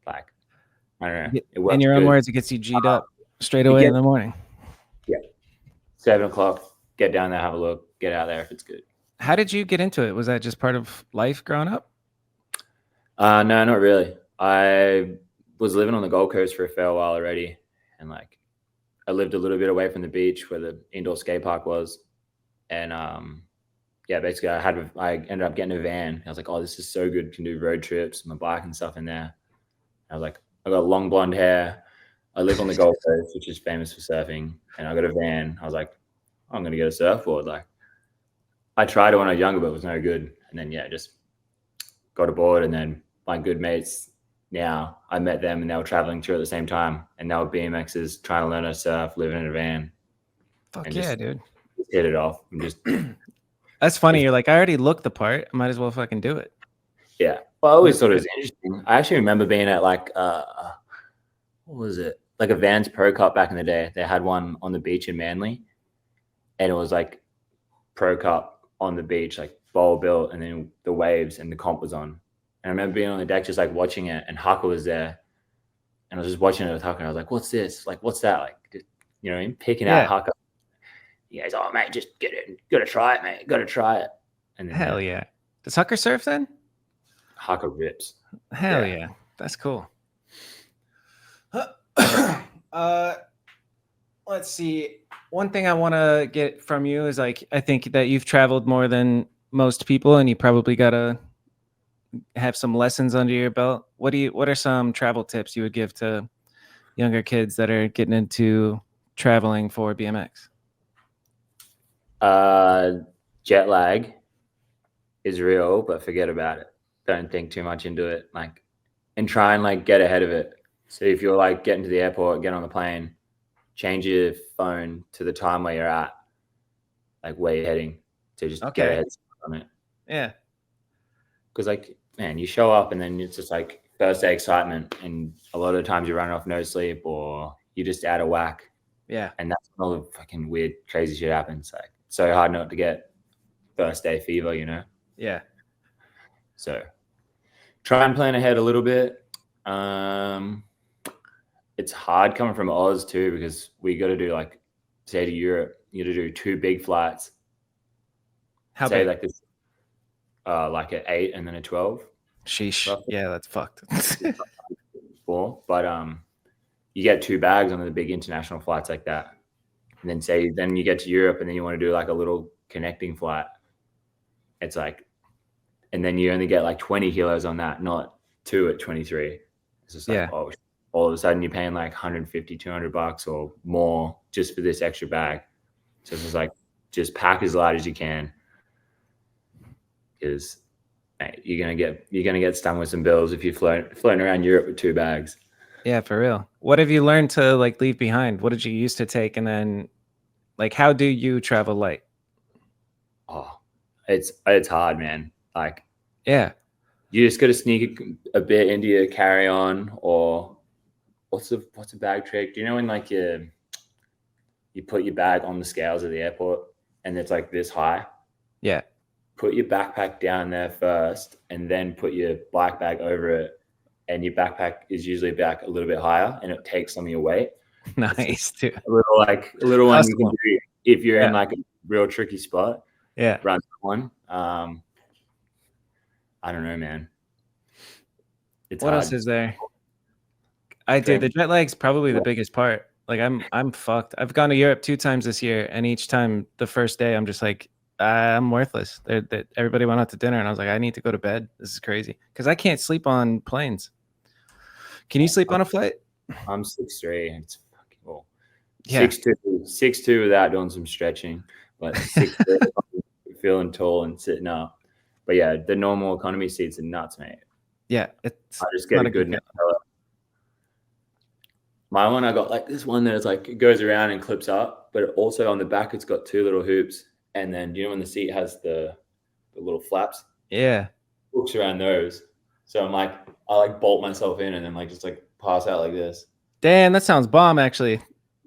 Like, I don't know. It works in your own good. words, it gets you G'd up straight away in the morning. Yeah. 7 o'clock, get down there, have a look, get out there if it's good. How did you get into it? Was that just part of life growing up? No, not really. I was living on the Gold Coast for a fair while already, and like I lived a little bit away from the beach where the indoor skate park was, and basically I ended up getting a van. I was like, oh, this is so good, can do road trips, my bike and stuff in there. I was like, I got long blonde hair, I live on the Gold Coast, which is famous for surfing, and I got a van. I was like, I'm gonna get a surfboard. Like, I tried it when I was younger, but it was no good. And then just got a board, and then my good mates now, I met them and they were traveling through at the same time, and they were BMXers trying to learn how to surf, living in a van. Fuck yeah, dude. Just hit it off. And just that's funny. You're like, I already looked the part. I might as well fucking do it. Yeah. Well, I always thought it was interesting. I actually remember being at like what was it? Like a Vans Pro Cup back in the day. They had one on the beach in Manly, and it was like Pro Cup on the beach, like bowl built, and then the waves and the comp was on. And I remember being on the deck just like watching it, and Hucker was there, and I was just watching it with Hucker, and I was like, "What's this? Like, what's that? Like, just, you know, picking out Hucker." He goes, "Oh mate, just get it. Got to try it, mate. Got to try it." And then, hell yeah. Does Hucker surf then? Hucker rips. Hell yeah. That's cool. Let's see. One thing I want to get from you is like, I think that you've traveled more than most people, and you probably got to have some lessons under your belt. What are some travel tips you would give to younger kids that are getting into traveling for BMX? Jet lag is real, but forget about it. Don't think too much into it. Like, and try and like get ahead of it. So if you're like getting to the airport, get on the plane, change your phone to the time where you're at, like where you're heading, to just get ahead on it. Yeah. Because like, man, you show up and then it's just like first day excitement, and a lot of the times you're running off no sleep or you're just out of whack. Yeah. And that's when all the fucking weird, crazy shit happens. Like, it's so hard not to get first day fever, you know? Yeah. So try and plan ahead a little bit. It's hard coming from Oz too, because we got to do like, say to Europe, you got to do 2 big flights. How say big? like this, like an 8 and then a 12. Sheesh. Roughly. Yeah, that's fucked. 4, but you get 2 bags on the big international flights like that, and then you get to Europe, and then you want to do like a little connecting flight. It's like, and then you only get like 20 kilos on that, not 2 at 23. It's just like, oh, all of a sudden you're paying like $150, $200 or more just for this extra bag. So it's just like, just pack as light as you can, because you're gonna get stung with some bills if you're floating around Europe with 2 bags. Yeah, for real. What have you learned to like leave behind? What did you used to take, and then like how do you travel light? Oh, it's hard, man. Like, yeah, you just got to sneak a bit into your carry on, or what's a bag trick? Do you know when like you put your bag on the scales at the airport and it's like this high? Yeah. Put your backpack down there first, and then put your bike bag over it, and your backpack is usually back a little bit higher, and it takes some of your weight. Nice, too. A little one you can do if you're in like a real tricky spot. Yeah. Run one. I don't know, man. It's what hard. else is there? The jet lag's probably the biggest part. Like I'm fucked. I've gone to Europe 2 times this year, and each time the first day I'm just like, I'm worthless. Everybody went out to dinner, and I was like, I need to go to bed. This is crazy, because I can't sleep on planes. Can you sleep on a flight? I'm 6'3". It's fucking cool. Yeah. 6'2" without doing some stretching, but 6'3", feeling tall and sitting up. But yeah, the normal economy seats are nuts, mate. Yeah, I just get a good neck color. My one, I got like this one that is like, it goes around and clips up, but also on the back it's got 2 little hoops. And then, you know, when the seat has the little flaps, hooks around those. So I'm like, I like bolt myself in and then like just like pass out like this. Damn, that sounds bomb. Actually,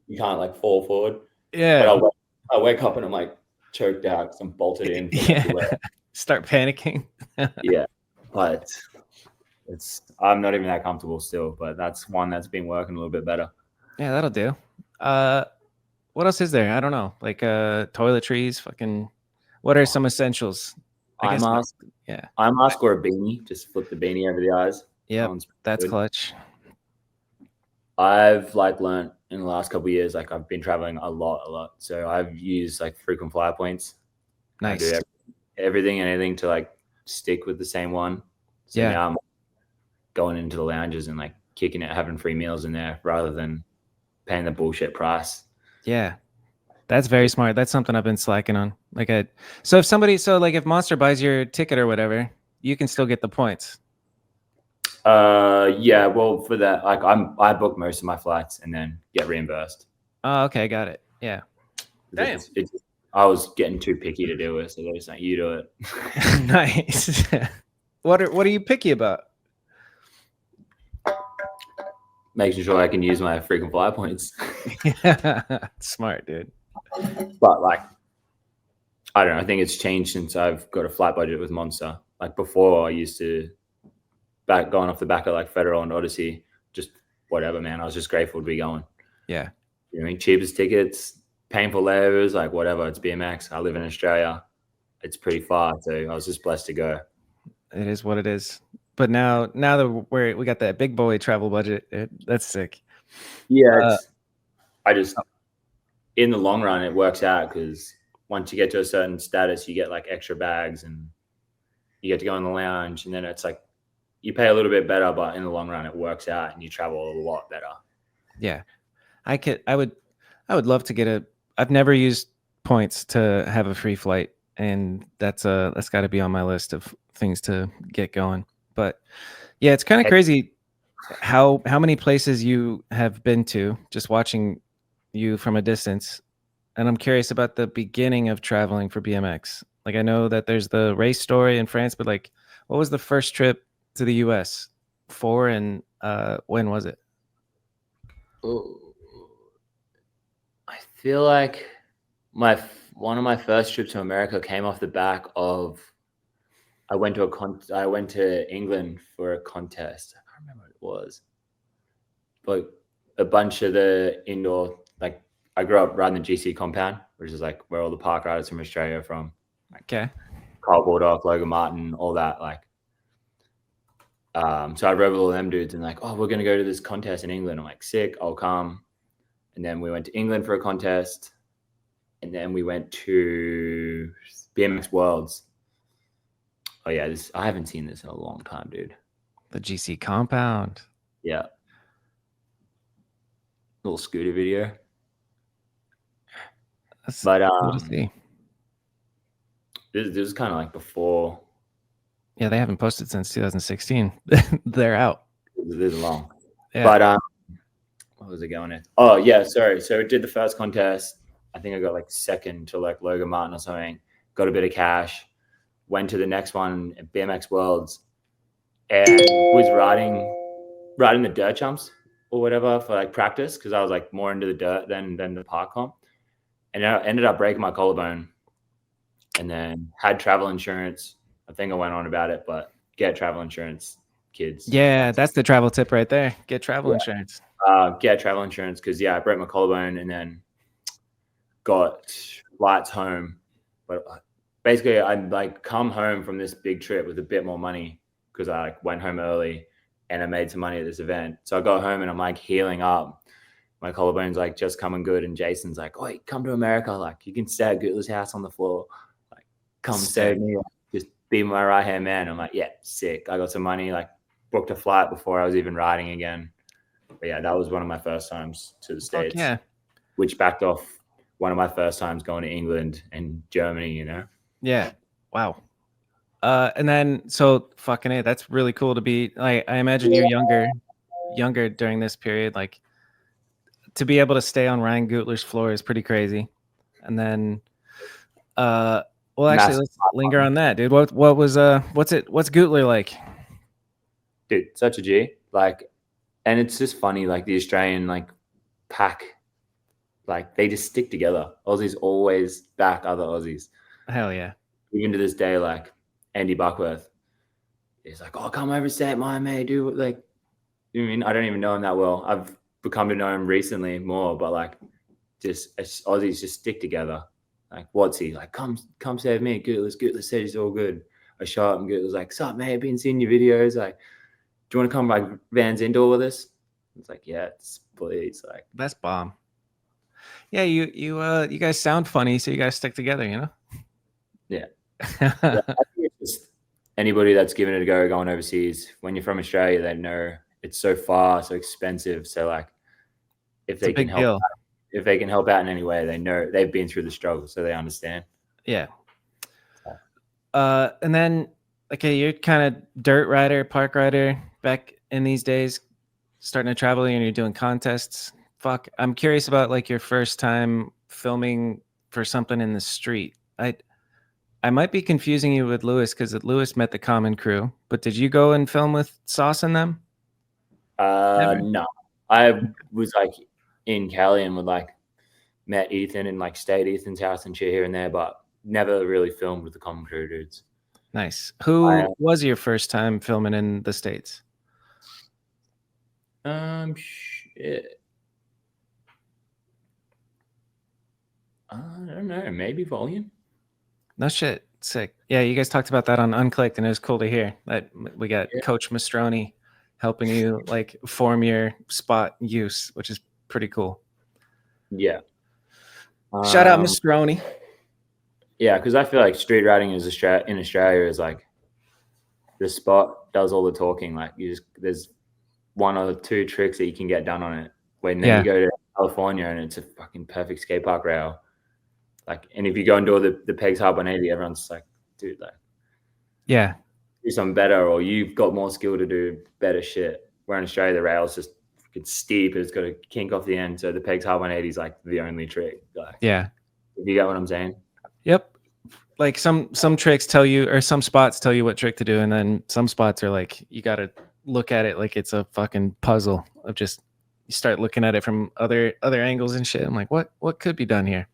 you can't like fall forward. Yeah. But I wake up and I'm like choked out because I'm bolted in. Start panicking. Yeah, but I'm not even that comfortable still. But that's one that's been working a little bit better. Yeah, that'll do. What else is there? I don't know. Like toiletries, fucking. What are some essentials? Eye mask. Yeah. Eye mask or a beanie. Just flip the beanie over the eyes. Yeah, that's clutch. I've like learned in the last couple of years, like I've been traveling a lot. So I've used like frequent flyer points. Nice. I do everything and anything to like stick with the same one. So now I'm going into the lounges and like kicking it, having free meals in there rather than paying the bullshit price. Yeah. That's very smart. That's something I've been slacking on. So if Monster buys your ticket or whatever, you can still get the points. Yeah, well, for that, like I book most of my flights and then get reimbursed. Oh, okay, got it. Yeah. Damn. I was getting too picky to do it, so they're just like, you do it. Nice. What are you picky about? Making sure I can use my freaking fly points. Yeah, smart, dude. But like, I don't know. I think it's changed since I've got a flight budget with Monster. Like before, I used to going off the back of like Federal and Odyssey, just whatever, man. I was just grateful to be going. Yeah. You know what I mean? Cheapest tickets, painful layovers, like whatever. It's BMX. I live in Australia. It's pretty far, so I was just blessed to go. It is what it is. But now that we got that big boy travel budget, that's sick. Yeah, I just in the long run it works out because once you get to a certain status, you get like extra bags and you get to go in the lounge, and then it's like you pay a little bit better, but in the long run it works out and you travel a lot better. Yeah, I would love to get I've never used points to have a free flight, and that's got to be on my list of things to get going. But yeah, it's kind of crazy how many places you have been to just watching you from a distance. And I'm curious about the beginning of traveling for BMX. Like I know that there's the race story in France, but like what was the first trip to the US for, and when was it? Ooh. I feel like one of my first trips to America came off the back of I went to England for a contest. I can't remember what it was, but a bunch of the indoor, like I grew up riding the GC compound, which is like where all the park riders from Australia are from. Like Okay. Carl Baldock, Logan Martin, all that. Like, so I rode with all them dudes and like, oh, we're gonna go to this contest in England. I'm like, sick, I'll come. And then we went to England for a contest, and then we went to BMX Worlds. Oh yeah, I haven't seen this in a long time, dude. The GC compound. Yeah. Little scooter video. That's but cool to see. This is kind of like before. Yeah, they haven't posted since 2016. They're out. This is long. Yeah. But what was it going in? Oh yeah, sorry. So I did the first contest. I think I got like second to like Logan Martin or something. Got a bit of cash. Went to the next one at BMX Worlds, and was riding the dirt jumps or whatever for like practice because I was like more into the dirt than the park comp. And I ended up breaking my collarbone, and then had travel insurance. I think I went on about it, but get travel insurance, kids. Yeah, that's the travel tip right there. Get travel insurance. Get travel insurance because I broke my collarbone and then got flights home. But basically, I'd like come home from this big trip with a bit more money because I like went home early and I made some money at this event. So I got home and I'm like healing up. My collarbone's like just coming good, and Jason's like, "Oh, come to America. Like you can stay at Gutler's house on the floor. Like come save me. Just be my right hand man." I'm like, "Yeah, sick." I got some money. Like booked a flight before I was even riding again. But yeah, that was one of my first times to the States. Yeah, which backed off one of my first times going to England and Germany. You know. Yeah. Wow. And then so fucking A, that's really cool to be like. I imagine you're younger during this period. Like to be able to stay on Ryan Gutler's floor is pretty crazy. And then, well, actually, let's linger on that, dude. What's Gutler like? Dude, such a G. Like, and it's just funny. Like the Australian like pack, like they just stick together. Aussies always back other Aussies. Hell yeah. Even to this day, like Andy Buckworth is like, "Oh, come over, stay at mine, mate. Do like, you know what I mean? I don't even know him that well. I've become to know him recently more, but like, just Aussies just stick together. Like, what's he like? Come save me, Gutler said he's all good. I show up and Gutler's like, "Sup, mate? I've been seeing your videos. Like, do you want to come like Vans Indoor with us?" It's like, "Yeah, please." Like, that's bomb. Yeah, you guys sound funny, so you guys stick together, you know? Yeah. Yeah, I think it's just anybody that's given it a go going overseas, when you're from Australia, they know it's so far, so expensive. So like if they can help out in any way, they know they've been through the struggle, so they understand. Yeah. And then okay, you're kind of dirt rider, park rider back in these days, starting to travel and you're doing contests. Fuck, I'm curious about like your first time filming for something in the street. I might be confusing you with Lewis because Lewis met the Common Crew. But did you go and film with Sauce and them? No, I was like in Cali and would like met Ethan and like stayed at Ethan's house and shit here and there, but never really filmed with the Common Crew dudes. Nice. Who was your first time filming in the States? Shit. I don't know. Maybe Volume. No shit. Sick. Yeah, you guys talked about that on Unclicked, and it was cool to hear that we got Coach Mastroni helping you like form your spot use, which is pretty cool. Yeah. Shout out Mastroni. Yeah, because I feel like street riding in Australia is like the spot does all the talking. Like there's one or two tricks that you can get done on it. When then you go to California and it's a fucking perfect skate park rail. Like, and if you go and do the pegs hard 180, everyone's like, dude, like, do something better, or you've got more skill to do better shit. Where in Australia, the rail's just fucking steep, it's got a kink off the end, so the pegs hard 180 is like the only trick. Like, if you get what I'm saying. Yep. Like some tricks tell you, or some spots tell you what trick to do, and then some spots are like you got to look at it like it's a fucking puzzle of just you start looking at it from other angles and shit. I'm like, what could be done here?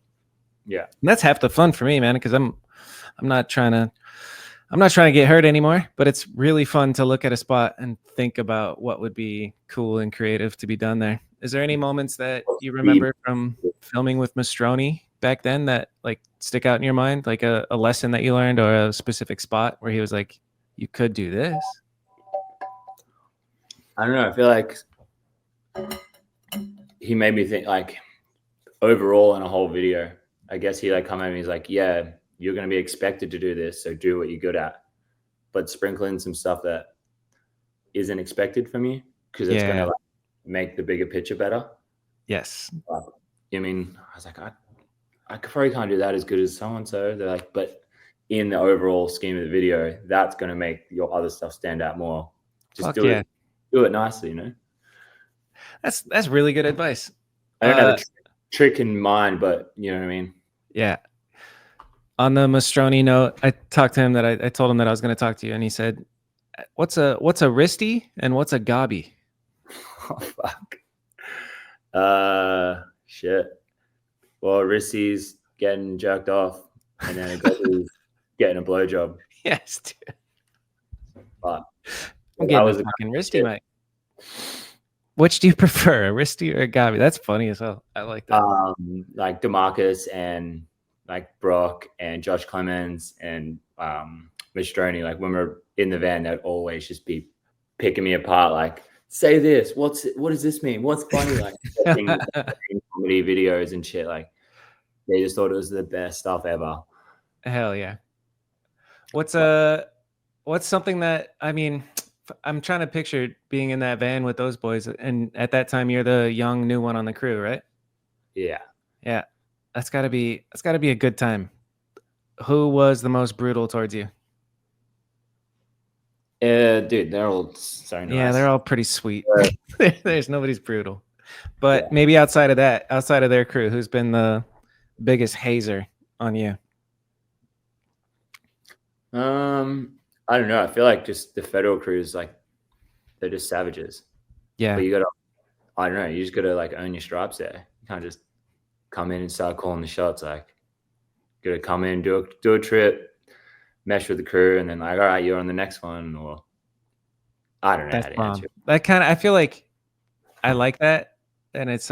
Yeah, and that's half the fun for me, man. Because I'm not trying to get hurt anymore, but it's really fun to look at a spot and think about what would be cool and creative to be done there. Is there any moments that you remember from filming with Mastroni back then that like stick out in your mind, like a lesson that you learned or a specific spot where he was like, you could do this? I don't know. I feel like he made me think, like, overall in a whole video, I guess he like come at me, he's like, yeah, you're going to be expected to do this, so do what you're good at, but sprinkle in some stuff that isn't expected from you, because it's going to like make the bigger picture better. Yes. I mean, I was like, I probably can't do that as good as so-and-so. They're like, but in the overall scheme of the video, that's going to make your other stuff stand out more. Just do it nicely, you know? That's really good advice. I don't have a trick in mind, but you know what I mean? Yeah. On the Mastroni note, I talked to him that I told him that I was going to talk to you, and he said, what's a wristy and what's a gobby? Oh, fuck. Shit. Well, wristy's getting jerked off, and then a gobby's getting a blowjob. Yes, dude. But I'm getting a fucking wristy, mate. Which do you prefer, a wristy or a gobby? That's funny as hell. I like that. Like DeMarcus and like Brock and Josh Clemens and Mastroni, like when we're in the van, they'd always just be picking me apart, like, say this, what does this mean? What's funny? Like comedy videos and shit. Like they just thought it was the best stuff ever. Hell yeah. What's something that, I mean, I'm trying to picture being in that van with those boys, and at that time you're the young new one on the crew, right? Yeah. Yeah. That's gotta be a good time. Who was the most brutal towards you? Dude, they're all so nice. Yeah, they're all pretty sweet. There's nobody's brutal. But maybe outside of their crew, who's been the biggest hazer on you? I don't know. I feel like just the federal crews, like, they're just savages. Yeah. But you gotta, I don't know, you just gotta like own your stripes there. You can't just come in and start calling the shots. Like, you gotta come in, do a trip, mesh with the crew, and then like, all right, you're on the next one. Or I don't know how to answer. That kind of, I feel like I like that, and it's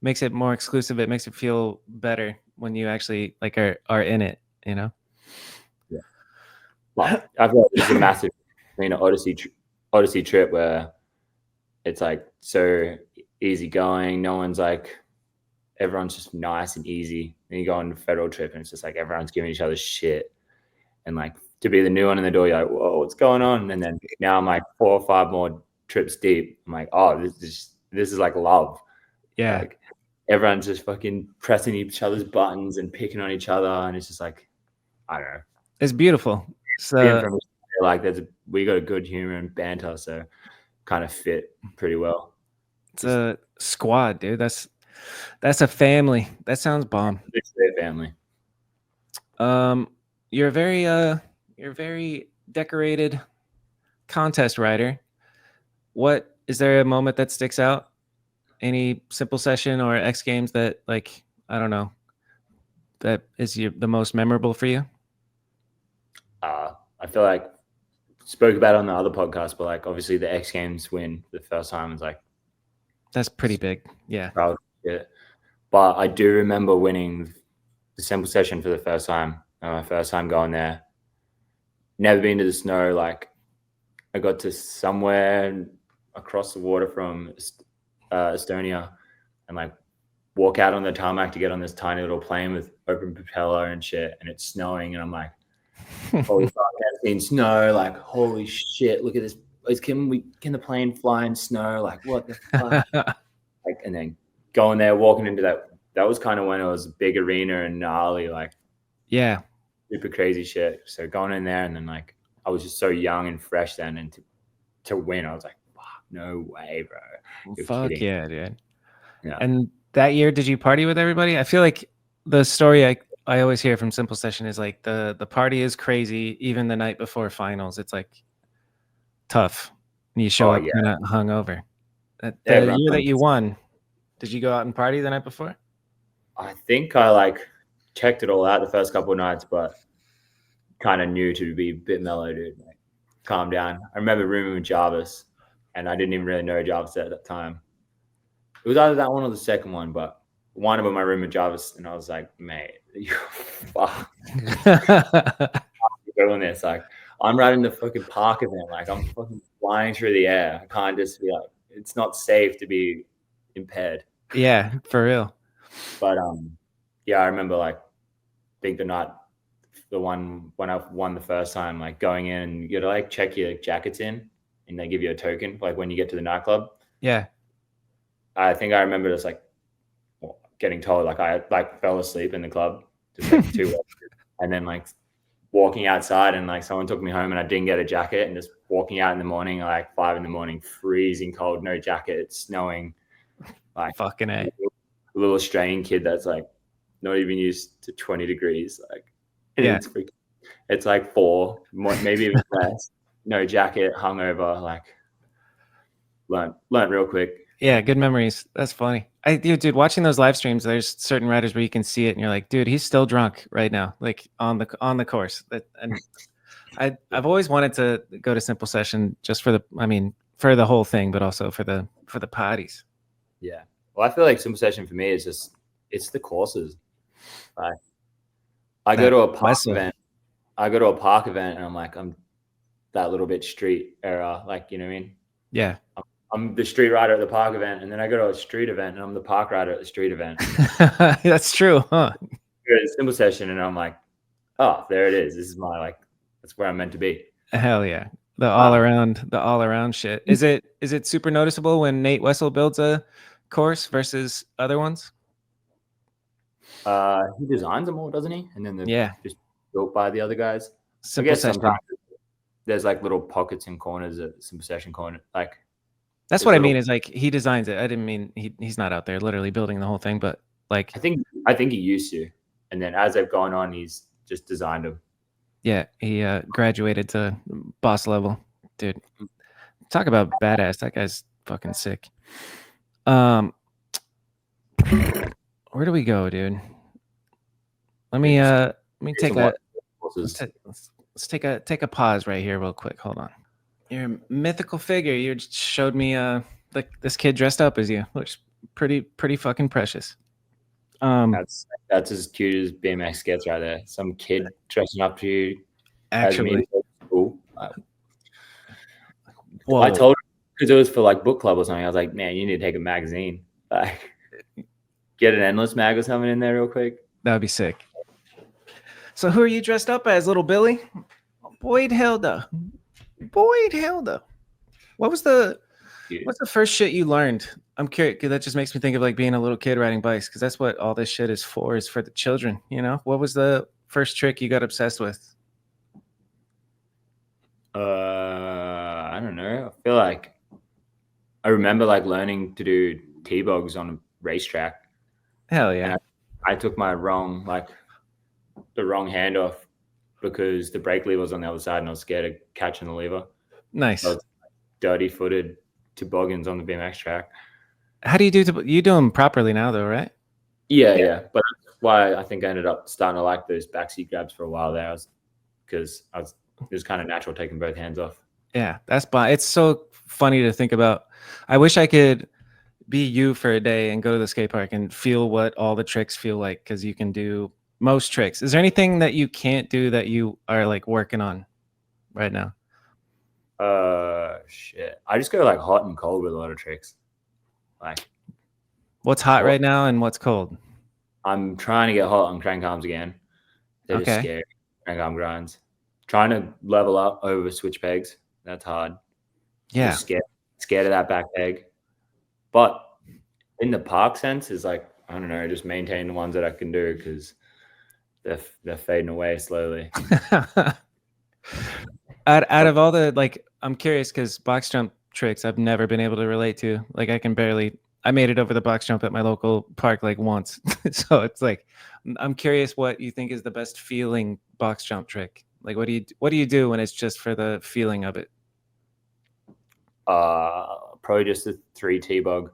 makes it more exclusive. It makes it feel better when you actually like are in it, you know. Yeah. Like, I feel like it's a massive, Odyssey trip where it's like so easy going. No one's like, everyone's just nice and easy. Then you go on a federal trip and it's just like everyone's giving each other shit. And like to be the new one in the door, you're like, whoa, what's going on? And then now I'm like 4 or 5 more trips deep. I'm like, oh, this is like love. Yeah. Like everyone's just fucking pressing each other's buttons and picking on each other. And it's just like, I don't know. It's beautiful. So like we got a good humor and banter, so kind of fit pretty well. It's a squad, dude. That's a family. That sounds bomb. It's their family. you're a very decorated contest rider. What is there a moment that sticks out? Any simple session or X Games that, like, I don't know, that is the most memorable for you? I feel like spoke about it on the other podcast, but like obviously the X Games win the first time is like That's pretty big. Yeah. proud. Yeah. But I do remember winning the simple session for the first time. My first time going there. Never been to the snow. Like I got to somewhere across the water from Estonia and like walk out on the tarmac to get on this tiny little plane with open propeller and shit, and it's snowing, and I'm like, holy fuck, I've seen snow, like holy shit, look at this. Can the plane fly in snow? Like what the fuck? Like, and then going there, walking into that was kind of when it was a big arena and gnarly, like Yeah. super crazy shit. So going in there, and then like I was just so young and fresh then, and to win, I was like, fuck, no way, bro. You're Fuck kidding. yeah, dude. Yeah. And that year, did you party with everybody? I feel like the story I always hear from Simple Session is like the party is crazy even the night before finals. It's like tough. And you show up yeah. kind of hungover. The Everyone year that you won, did you go out and party the night before? I think I like checked it all out the first couple of nights, but kind of knew to be a bit mellow, dude. Like, calm down. I remember rooming with Jarvis, and I didn't even really know Jarvis at that time. It was either that one or the second one, but one of them I roomed with Jarvis, and I was like, mate, you fuck doing this. Like, I'm riding the fucking park event. Like, I'm fucking flying through the air. I can't just be like, it's not safe to be impaired. Yeah, for real. But yeah, I remember like think the one when I won the first time, like going in and you gotta like check your jackets in and they give you a token like when you get to the nightclub. Yeah. I think I remember just like getting told like I like fell asleep in the club just like 2 weeks, and then like walking outside and like someone took me home and I didn't get a jacket, and just walking out in the morning like 5 a.m, freezing cold, no jacket, it's snowing, like fucking A. A little Australian kid that's like not even used to 20 degrees, like yeah, it's like 4, maybe even less, no jacket, hungover, like learned real quick. Yeah, good memories. That's funny. Dude, watching those live streams, there's certain riders where you can see it and you're like, dude, he's still drunk right now, like on the course. And I've always wanted to go to Simple Session just for the whole thing, but also for the parties. Yeah. Well, I feel like Simple Session for me is just it's the courses. Like I go to a park event. And I'm like, I'm that little bit street era, like, you know what I mean? Yeah. I'm the street rider at the park event, and then I go to a street event and I'm the park rider at the street event. That's true, huh? Go to Simple Session and I'm like, oh, there it is. This is my like, that's where I'm meant to be. Hell yeah. The all around shit. Is it super noticeable when Nate Wessel builds a course versus other ones? He designs them all, doesn't he? And then they're just built by the other guys. Simple I guess Session. sometimes there's like little pockets and corners at Simple Session corner. Like that's what I mean is like he designs it. I didn't mean he's not out there literally building the whole thing, but like I think he used to, and then as they've gone on, he's just designed them. Yeah, he graduated to boss level, dude. Talk about badass. That guy's fucking sick. Where do we go, dude? Let me take let's take a pause right here real quick. Hold on. You're a mythical figure. You just showed me this kid dressed up as you. Looks pretty fucking precious. That's as cute as BMX gets right there. Some kid dressing up to you. Actually, cool. I told him because it was for like book club or something. I was like, man, you need to take a magazine. Like, get an Endless mag or something in there real quick. That would be sick. So who are you dressed up as, little Billy? Boyd Hilder. What's the first shit you learned? I'm curious because that just makes me think of like being a little kid riding bikes, because that's what all this shit is for the children, you know? What was the first trick you got obsessed with? I don't know. I feel like I remember like learning to do T-bogs on a racetrack. Hell yeah. And I took my the wrong hand off because the brake lever was on the other side and I was scared of catching the lever. Nice. So I was dirty-footed toboggans on the BMX track. How do you do? You do them properly now, though, right? Yeah. But that's why I think I ended up starting to like those backseat grabs for a while there, because it was kind of natural taking both hands off. Yeah, it's so funny to think about. I wish I could be you for a day and go to the skate park and feel what all the tricks feel like, because you can do most tricks. Is there anything that you can't do that you are like working on right now? Shit. I just go like hot and cold with a lot of tricks. Like, What's hot right now and what's cold? I'm trying to get hot on crank arms again. They're just scary. Crank arm grinds. Trying to level up over switch pegs. That's hard. Yeah. Just scared of that back peg. But in the park sense is like, I don't know, just maintain the ones that I can do, because they're fading away slowly. Out of all the, like, I'm curious because box jump tricks I've never been able to relate to. Like, I made it over the box jump at my local park like once. So it's like, I'm curious what you think is the best feeling box jump trick. Like, what do you do when it's just for the feeling of it? Probably just a 3 T-bug.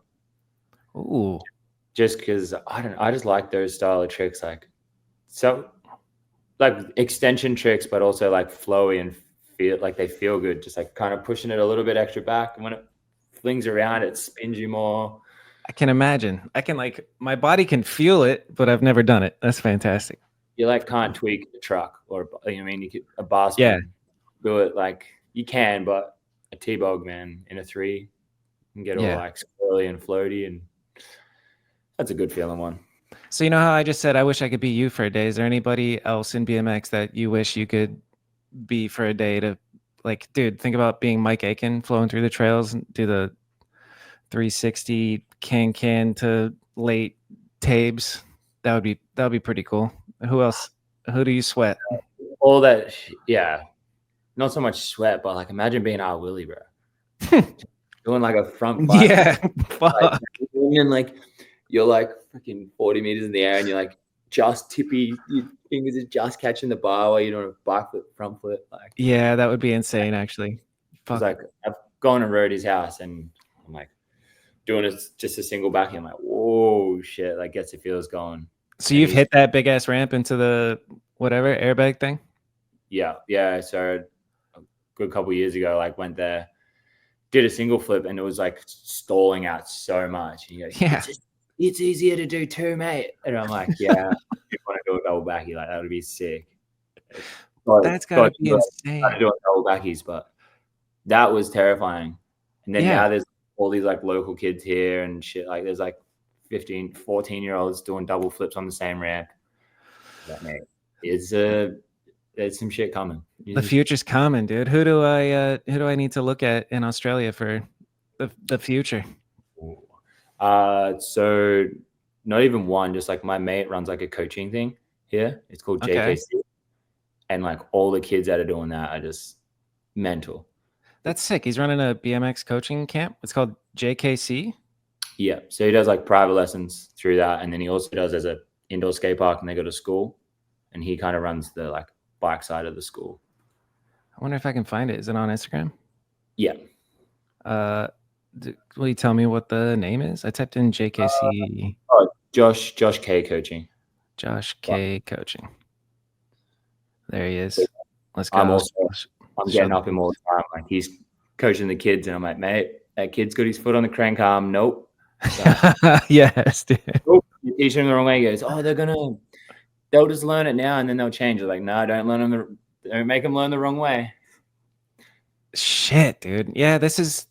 Ooh. Just because I just like those style of tricks, like, so like extension tricks, but also like flowy and feel like they feel good. Just like kind of pushing it a little bit extra back, and when it flings around, it spins you more. I can imagine. I can, like, my body can feel it, but I've never done it. That's fantastic. You like can't tweak a truck, or you know, I mean, you could a bar Yeah. spin, do it like you can, but a T-bug, man, in a 3, you can get all like swirly and floaty, and that's a good feeling one. So you know how I just said I wish I could be you for a day? Is there anybody else in BMX that you wish you could be for a day to, like, dude, think about being Mike Aiken flowing through the trails and do the 360 can to late tabes. That would be pretty cool. Who else? Who do you sweat? All that, yeah. Not so much sweat, but like imagine being our Willie, bro. Doing like a front bike. Yeah. Fuck. And like you're like freaking 40 meters in the air, and you're like just tippy, your fingers are just catching the bar while you're doing a bike flip, front flip. Like, yeah, that would be insane, actually. It's like I've gone to Rhodey's house and I'm like doing just a single back, and I'm like, whoa, shit, like gets the feels going. So you've hit that big ass ramp into the whatever airbag thing? Yeah. So a good couple of years ago, like went there, did a single flip, and it was like stalling out so much. And he goes, yeah, it's easier to do too, mate. And I'm like, yeah, if you want to do a double backy, like that would be sick. That's gotta be insane. I do double backies, but that was terrifying. And then now there's all these like local kids here and shit. Like there's like 15, 14-year-olds doing double flips on the same ramp. That mate is there's some shit coming. The future's coming, dude. Who do I need to look at in Australia for the future? So not even one, just like my mate runs like a coaching thing here. It's called JKC. And like all the kids that are doing that are just mental. That's sick. He's running a BMX coaching camp. It's called JKC. Yeah. So he does like private lessons through that. And then he also does as an indoor skate park, and they go to school, and he kind of runs the like bike side of the school. I wonder if I can find it. Is it on Instagram? Yeah. Will you tell me what the name is? I typed in JKC. Josh K coaching. Josh K coaching. There he is. Let's go. I'm getting up him all the time. Like he's coaching the kids, and I'm like, mate, that kid's got his foot on the crank arm. Nope. Yes, dude. Nope. You're teaching them the wrong way. He goes, they'll just learn it now and then they'll change it. Like, no, don't make them learn the wrong way. Shit, dude. Yeah, this is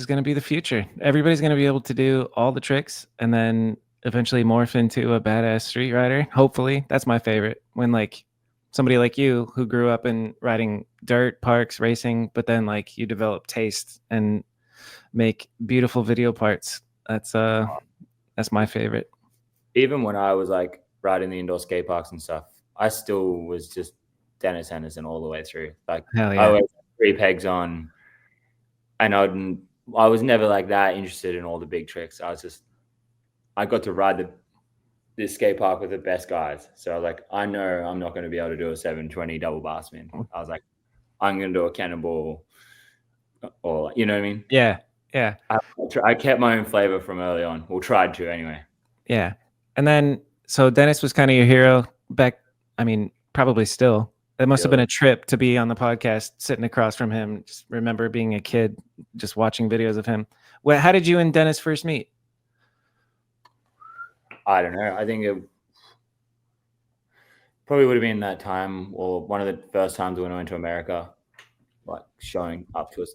gonna be the future. Everybody's gonna be able to do all the tricks and then eventually morph into a badass street rider. Hopefully. That's my favorite. When like somebody like you who grew up in riding dirt, parks, racing, but then like you develop taste and make beautiful video parts. That's my favorite. Even when I was like riding the indoor skate parks and stuff, I still was just Dennis Henderson all the way through. Like I always had 3 pegs on, and I was never like that interested in all the big tricks. I got to ride this skate park with the best guys. So I was like, I know I'm not going to be able to do a 720 double bar spin. I was like, I'm going to do a cannonball, or you know what I mean? Yeah. I kept my own flavor from early on. Well, tried to anyway. Yeah. And then, so Dennis was kind of your hero back. I mean, probably still. It must have been a trip to be on the podcast, sitting across from him. Just remember being a kid, just watching videos of him. Well, how did you and Dennis first meet? I don't know. I think it probably would have been that time, or one of the first times when I went to America, like showing up to a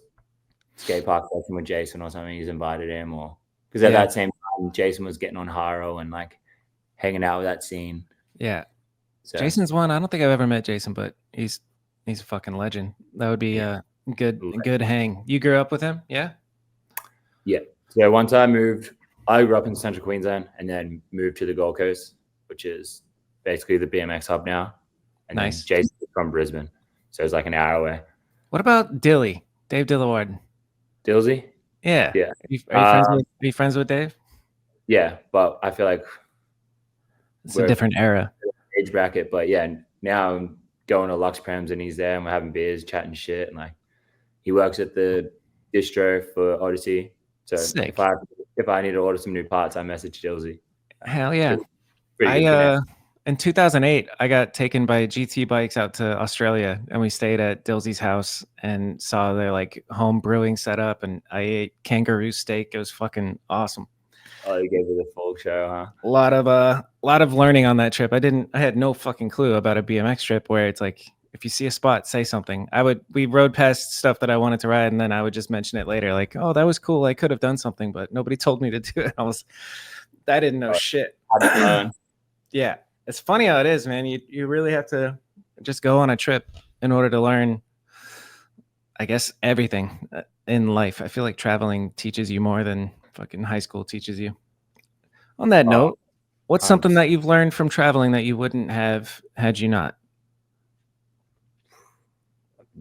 skate park session with Jason or something. He's invited him, or because at that same time, Jason was getting on Haro and like hanging out with that scene. Yeah. So, Jason's one. I don't think I've ever met Jason, but he's a fucking legend. That would be a good hang. You grew up with him? Yeah. Yeah. So once I grew up in Central Queensland and then moved to the Gold Coast, which is basically the BMX hub now. And nice. Then Jason's from Brisbane, so it's like an hour away. What about Dilly? Dave Dillaward? Dillsy? Yeah. Yeah. Are you friends with Dave? Yeah, but I feel like it's a different era. Age bracket, but yeah, now I'm going to Lux Prems and he's there and we're having beers, chatting shit, and like he works at the distro for Odyssey. So sick. if I need to order some new parts, I message Dillsy. Hell yeah. In 2008, I got taken by GT Bikes out to Australia, and we stayed at Dillsy's house and saw their like home brewing setup, and I ate kangaroo steak. It was fucking awesome. Oh, you gave me the full show, huh? A lot of learning on that trip. I had no fucking clue about a BMX trip where it's like, if you see a spot, say something. We rode past stuff that I wanted to ride, and then I would just mention it later. Like, oh, that was cool. I could have done something, but nobody told me to do it. I didn't know shit. Yeah. It's funny how it is, man. You really have to just go on a trip in order to learn, I guess, everything in life. I feel like traveling teaches you more than fucking high school teaches you. On that note, what's something that you've learned from traveling that you wouldn't have had you not?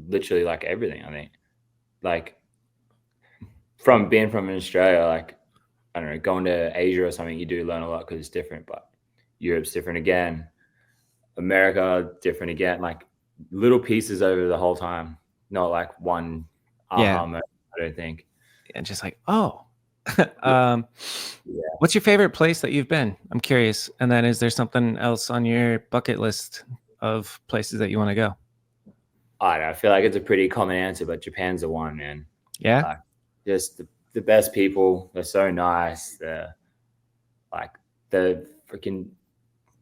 Literally like everything, I think. Like from being from Australia, like, I don't know, going to Asia or something, you do learn a lot because it's different, but Europe's different again. America, different again. Like little pieces over the whole time, not like one aha moment, I don't think. And just like, oh. What's your favorite place that you've been? I'm curious. And then is there something else on your bucket list of places that you want to go? I don't know, I feel like it's a pretty common answer, but Japan's the one, man. Yeah. Just the best people. They're so nice. They're freaking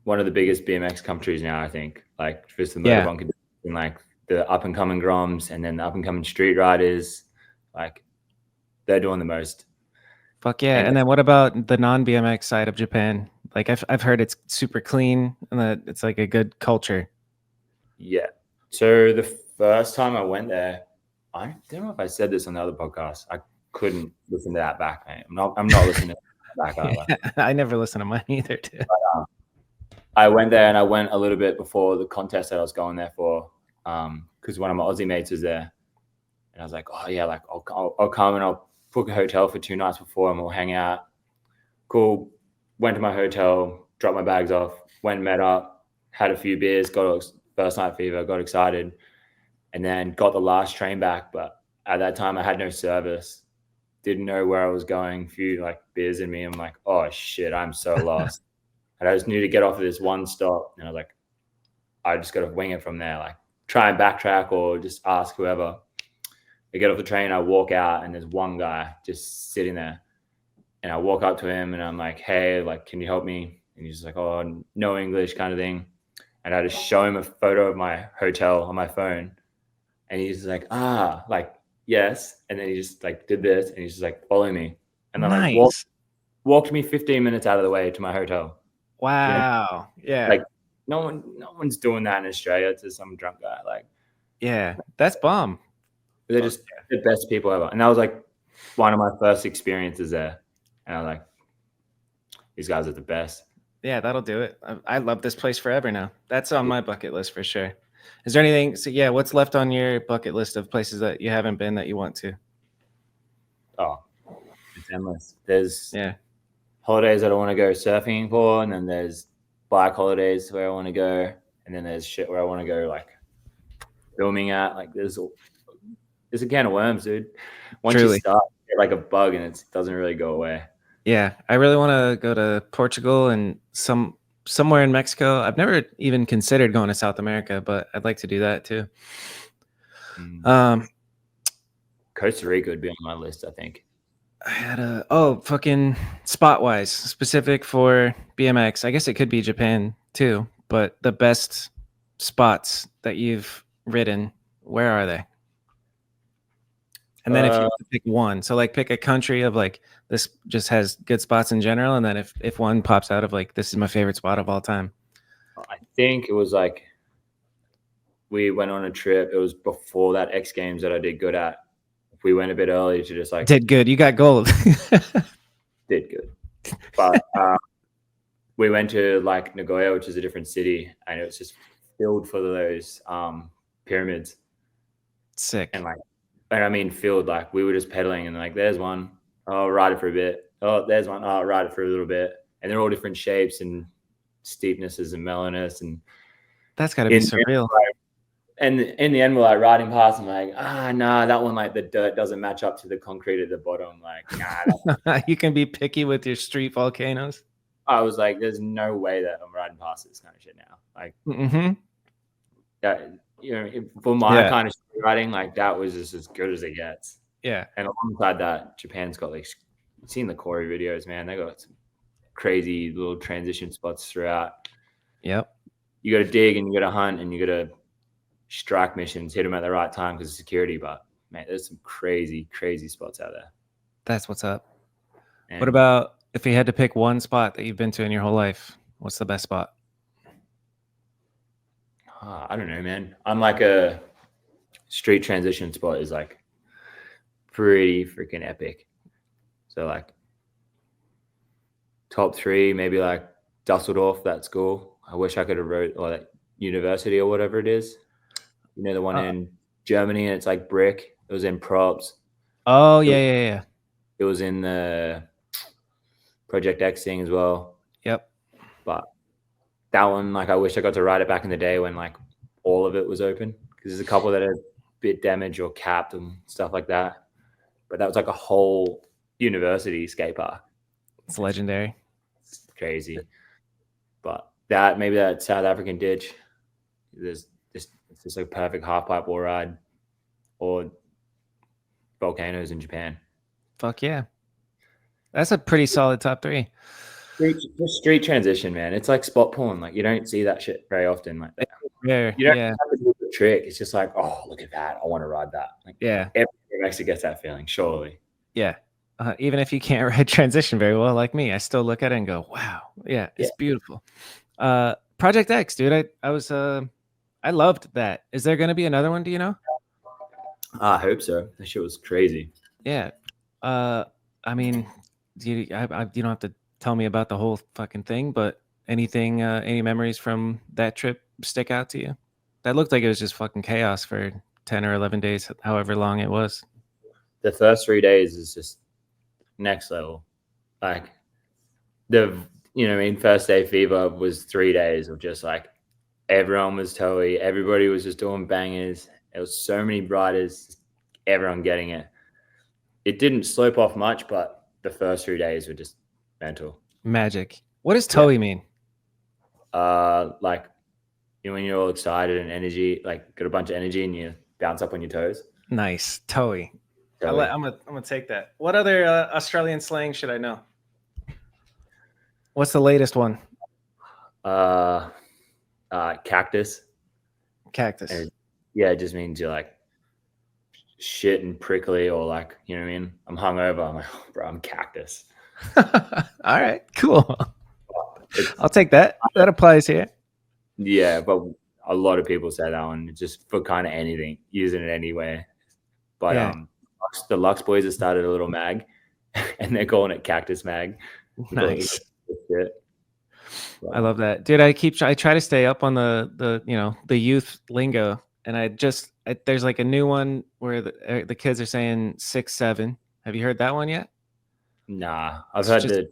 one of the biggest BMX countries now, I think. Like just the motorbike and like the up and coming Groms and then the up and coming street riders, like they're doing the most. Fuck yeah. And then what about the non-BMX side of Japan? Like I've heard it's super clean and that it's like a good culture. Yeah. So the first time I went there, I don't know if I said this on the other podcast. I couldn't listen to that back. I'm not listening to that back. I never listen to mine either, too. But, I went there and I went a little bit before the contest that I was going there for, because one of my Aussie mates was there, and I was like, oh yeah, like I'll come and I'll book a hotel for 2 nights before and we'll hang out. Cool. Went to my hotel, dropped my bags off, went and met up, had a few beers, got first night fever, got excited, and then got the last train back. But at that time I had no service, didn't know where I was going. Few like beers in me, I'm like, oh shit, I'm so lost. And I just knew to get off of this one stop, and I was like, I just got to wing it from there, like try and backtrack or just ask whoever. I get off the train, I walk out, and there's one guy just sitting there. And I walk up to him, and I'm like, hey, like, can you help me? And he's just like, oh, no English kind of thing. And I just show him a photo of my hotel on my phone. And he's like, like, yes. And then he just like did this, and he's just like, follow me. And then like walked me 15 minutes out of the way to my hotel. Wow. You know? Yeah. Like no one's doing that in Australia to some drunk guy. Like, yeah, that's bomb. They're just the best people ever. And that was like one of my first experiences there. And I was like, these guys are the best. Yeah, that'll do it. I love this place forever now. That's on my bucket list for sure. Is there anything? So yeah, what's left on your bucket list of places that you haven't been that you want to? Oh, it's endless. There's yeah. holidays I don't want to go surfing for, and then there's bike holidays where I want to go, and then there's shit where I want to go like filming at. Like there's a can of worms, dude. Once Truly. you start, you get like a bug, and it doesn't really go away. Yeah, I really want to go to Portugal and somewhere in Mexico. I've never even considered going to South America, but I'd like to do that too. Costa Rica would be on my list, I think. I had fucking spot wise specific for BMX. I guess it could be Japan too, but the best spots that you've ridden, where are they? And then if you have to pick one, so like pick a country of like this just has good spots in general, and then if one pops out of like this is my favorite spot of all time. I think it was like we went on a trip. It was before that X Games that I did good at. We went a bit early to just like did good. You got gold. did good, but we went to like Nagoya, which is a different city, and it was just filled full of those pyramids. Sick. And I mean filled, like we were just pedaling and like there's one, oh, ride it for a bit. Oh, there's one, oh, ride it for a little bit. And they're all different shapes and steepnesses and mellowness. And that's got to be surreal. And in the end, we're like riding past and like, nah, that one, like the dirt doesn't match up to the concrete at the bottom. Like, nah. You can be picky with your street volcanoes. I was like, there's no way that I'm riding past this kind of shit now. Like, you know, for my kind of riding, like that was just as good as it gets. Yeah. And alongside that, Japan's got like, seen the Corey videos, man. They got some crazy little transition spots throughout. Yep. You got to dig and you got to hunt and you got to strike missions, hit them at the right time because of security. But man, there's some crazy, crazy spots out there. That's what's up. And what about if you had to pick one spot that you've been to in your whole life? What's the best spot? I don't know, man. I'm like a street transition spot is like pretty freaking epic. So like top 3, maybe like Dusseldorf, that school. I wish I could have wrote, or that university or whatever it is. You know, the one in Germany, and it's like brick. It was in props. Oh, yeah. It was in the Project X thing as well. Yep. But that one, like, I wish I got to ride it back in the day when like all of it was open, because there's a couple that are a bit damaged or capped and stuff like that. But that was like a whole university skate park. It's legendary. It's crazy. But maybe that South African ditch, it's just like a perfect half pipe wall ride, or volcanoes in Japan. Fuck yeah. That's a pretty solid top 3. Street transition, man. It's like spot porn. Like you don't see that shit very often. Like that. Yeah, you don't have to do the trick. It's just like, oh, look at that. I want to ride that. Like, everybody actually gets that feeling, surely. Yeah. Even if you can't ride transition very well, like me, I still look at it and go, wow. Yeah, it's beautiful. Project X, dude. I loved that. Is there going to be another one? Do you know? I hope so. That shit was crazy. Yeah. I mean, you don't have to tell me about the whole fucking thing, but anything, any memories from that trip stick out to you? That looked like it was just fucking chaos for 10 or 11 days, however long it was. The first 3 days is just next level. Like first day fever was 3 days of just like everyone was toey, everybody was just doing bangers. There was so many riders, everyone getting it. It didn't slope off much, but the first 3 days were just mental. Magic. What does toey mean? Like, you know, when you're all excited and energy, like got a bunch of energy and you bounce up on your toes. Nice. Toey. I'm gonna take that. What other Australian slang should I know? What's the latest one? Cactus. Cactus. And, it just means you're like shit and prickly, or like, you know what I mean? I'm hungover. I'm like, oh, bro, I'm cactus. All right, cool. I'll take that. That applies here. Yeah, but a lot of people say that one just for kind of anything, using it anywhere. But the Lux boys have started a little mag, and they're calling it Cactus Mag. Nice. I love that, dude. I try to stay up on the youth lingo, and there's like a new one where the kids are saying 6-7. Have you heard that one yet? Nah, I've heard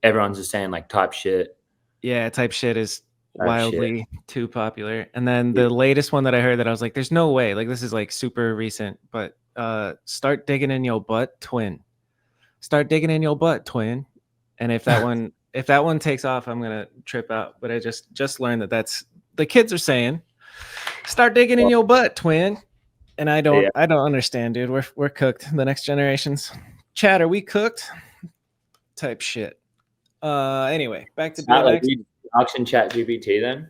everyone's just saying like type shit. Yeah, type shit is Type wildly too popular. And then Yeah. the latest one that I heard that I was like, there's no way. Like this is like super recent, but start digging in your butt, twin. Start digging in your butt, twin. And if that one takes off, I'm gonna trip out. But I just learned that that's the kids are saying, start digging in your butt, twin. And I don't understand, dude. We're cooked. The next generations. Chad, are we cooked? Type shit. Anyway, back to Not like BMX. you auction chat GPT then?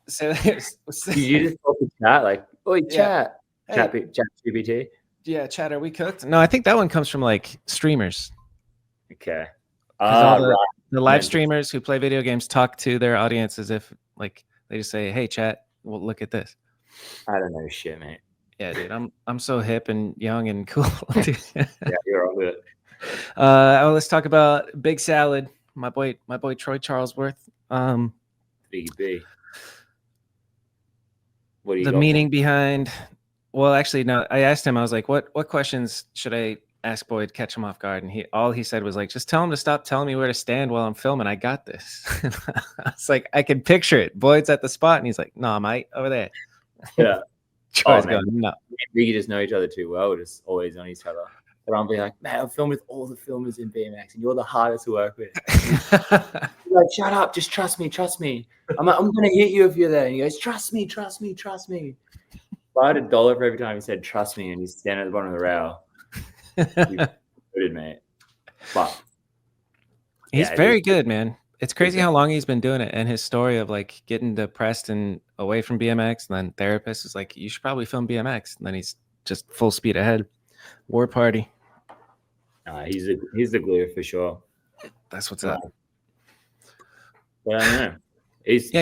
So Did you just talk to chat like, oi, chat? Hey. Chat GPT? Yeah, Chad, are we cooked? No, I think that one comes from like streamers. Okay. 'Cause all Right. the live streamers who play video games talk to their audience as if like they just say, "Hey, chat, well, look at this." I don't know shit, mate. Yeah, dude, I'm so hip and young and cool. Dude. Yeah, you're all good. Let's talk about Big Salad. My boy Troy Charlesworth. Big B. What do you The got meaning behind. Well, actually, no. I asked him. I was like, "What questions should I ask Boyd? Catch him off guard?" And he said was like, "Just tell him to stop telling me where to stand while I'm filming. I got this." It's like I can picture it. Boyd's at the spot, and he's like, "No, mate, over there." Yeah. Troy's going, "No." We just know each other too well. We're just always on each other. But I'll be like, man, I've filmed with all the filmers in BMX, and you're the hardest to work with. Like, shut up, just trust me. I'm gonna hit you if you're there. And he goes, trust me. I had $1 for every time he said trust me, and he's standing at the bottom of the rail. Good, mate. But he's very good, man. It's crazy how long he's been doing it, and his story of like getting depressed and away from BMX, and then therapist is like, you should probably film BMX, and then he's just full speed ahead. War party. He's the glue for sure. That's what's up. But I don't know. He's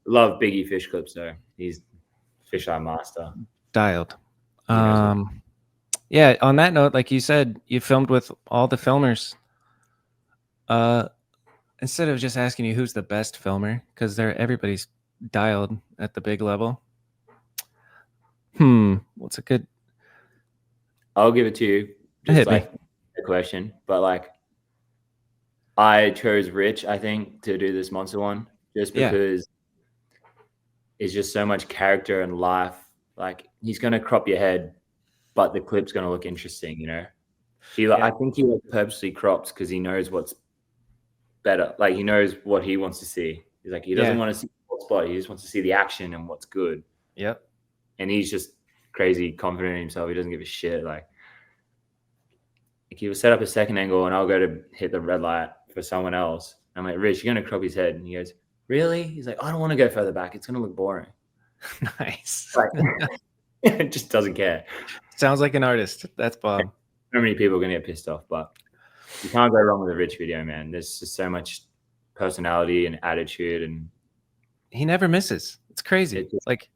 love Biggie fish clips though. He's fisheye master. Dialed. Yeah. On that note, like you said, you filmed with all the filmers. Instead of just asking you who's the best filmer, because everybody's dialed at the big level. What's a good? I'll give it to you. Just like a question, but like I chose Rich, I think, to do this monster one, just because it's just so much character and life. Like he's gonna crop your head, but the clip's gonna look interesting, you know. I think he purposely crops because he knows what's better. Like he knows what he wants to see. He's like he doesn't want to see the spot. He just wants to see the action and what's good. Yep. And he's just crazy confident in himself. He doesn't give a shit. Like he will set up a second angle and I'll go to hit the red light for someone else. I'm like, Rich, you're going to crop his head. And he goes, really? He's like, I don't want to go further back. It's going to look boring. Nice. Like, just doesn't care. Sounds like an artist. That's Bob. So many people are going to get pissed off, but you can't go wrong with a Rich video, man. There's just so much personality and attitude. And he never misses. It's crazy. Like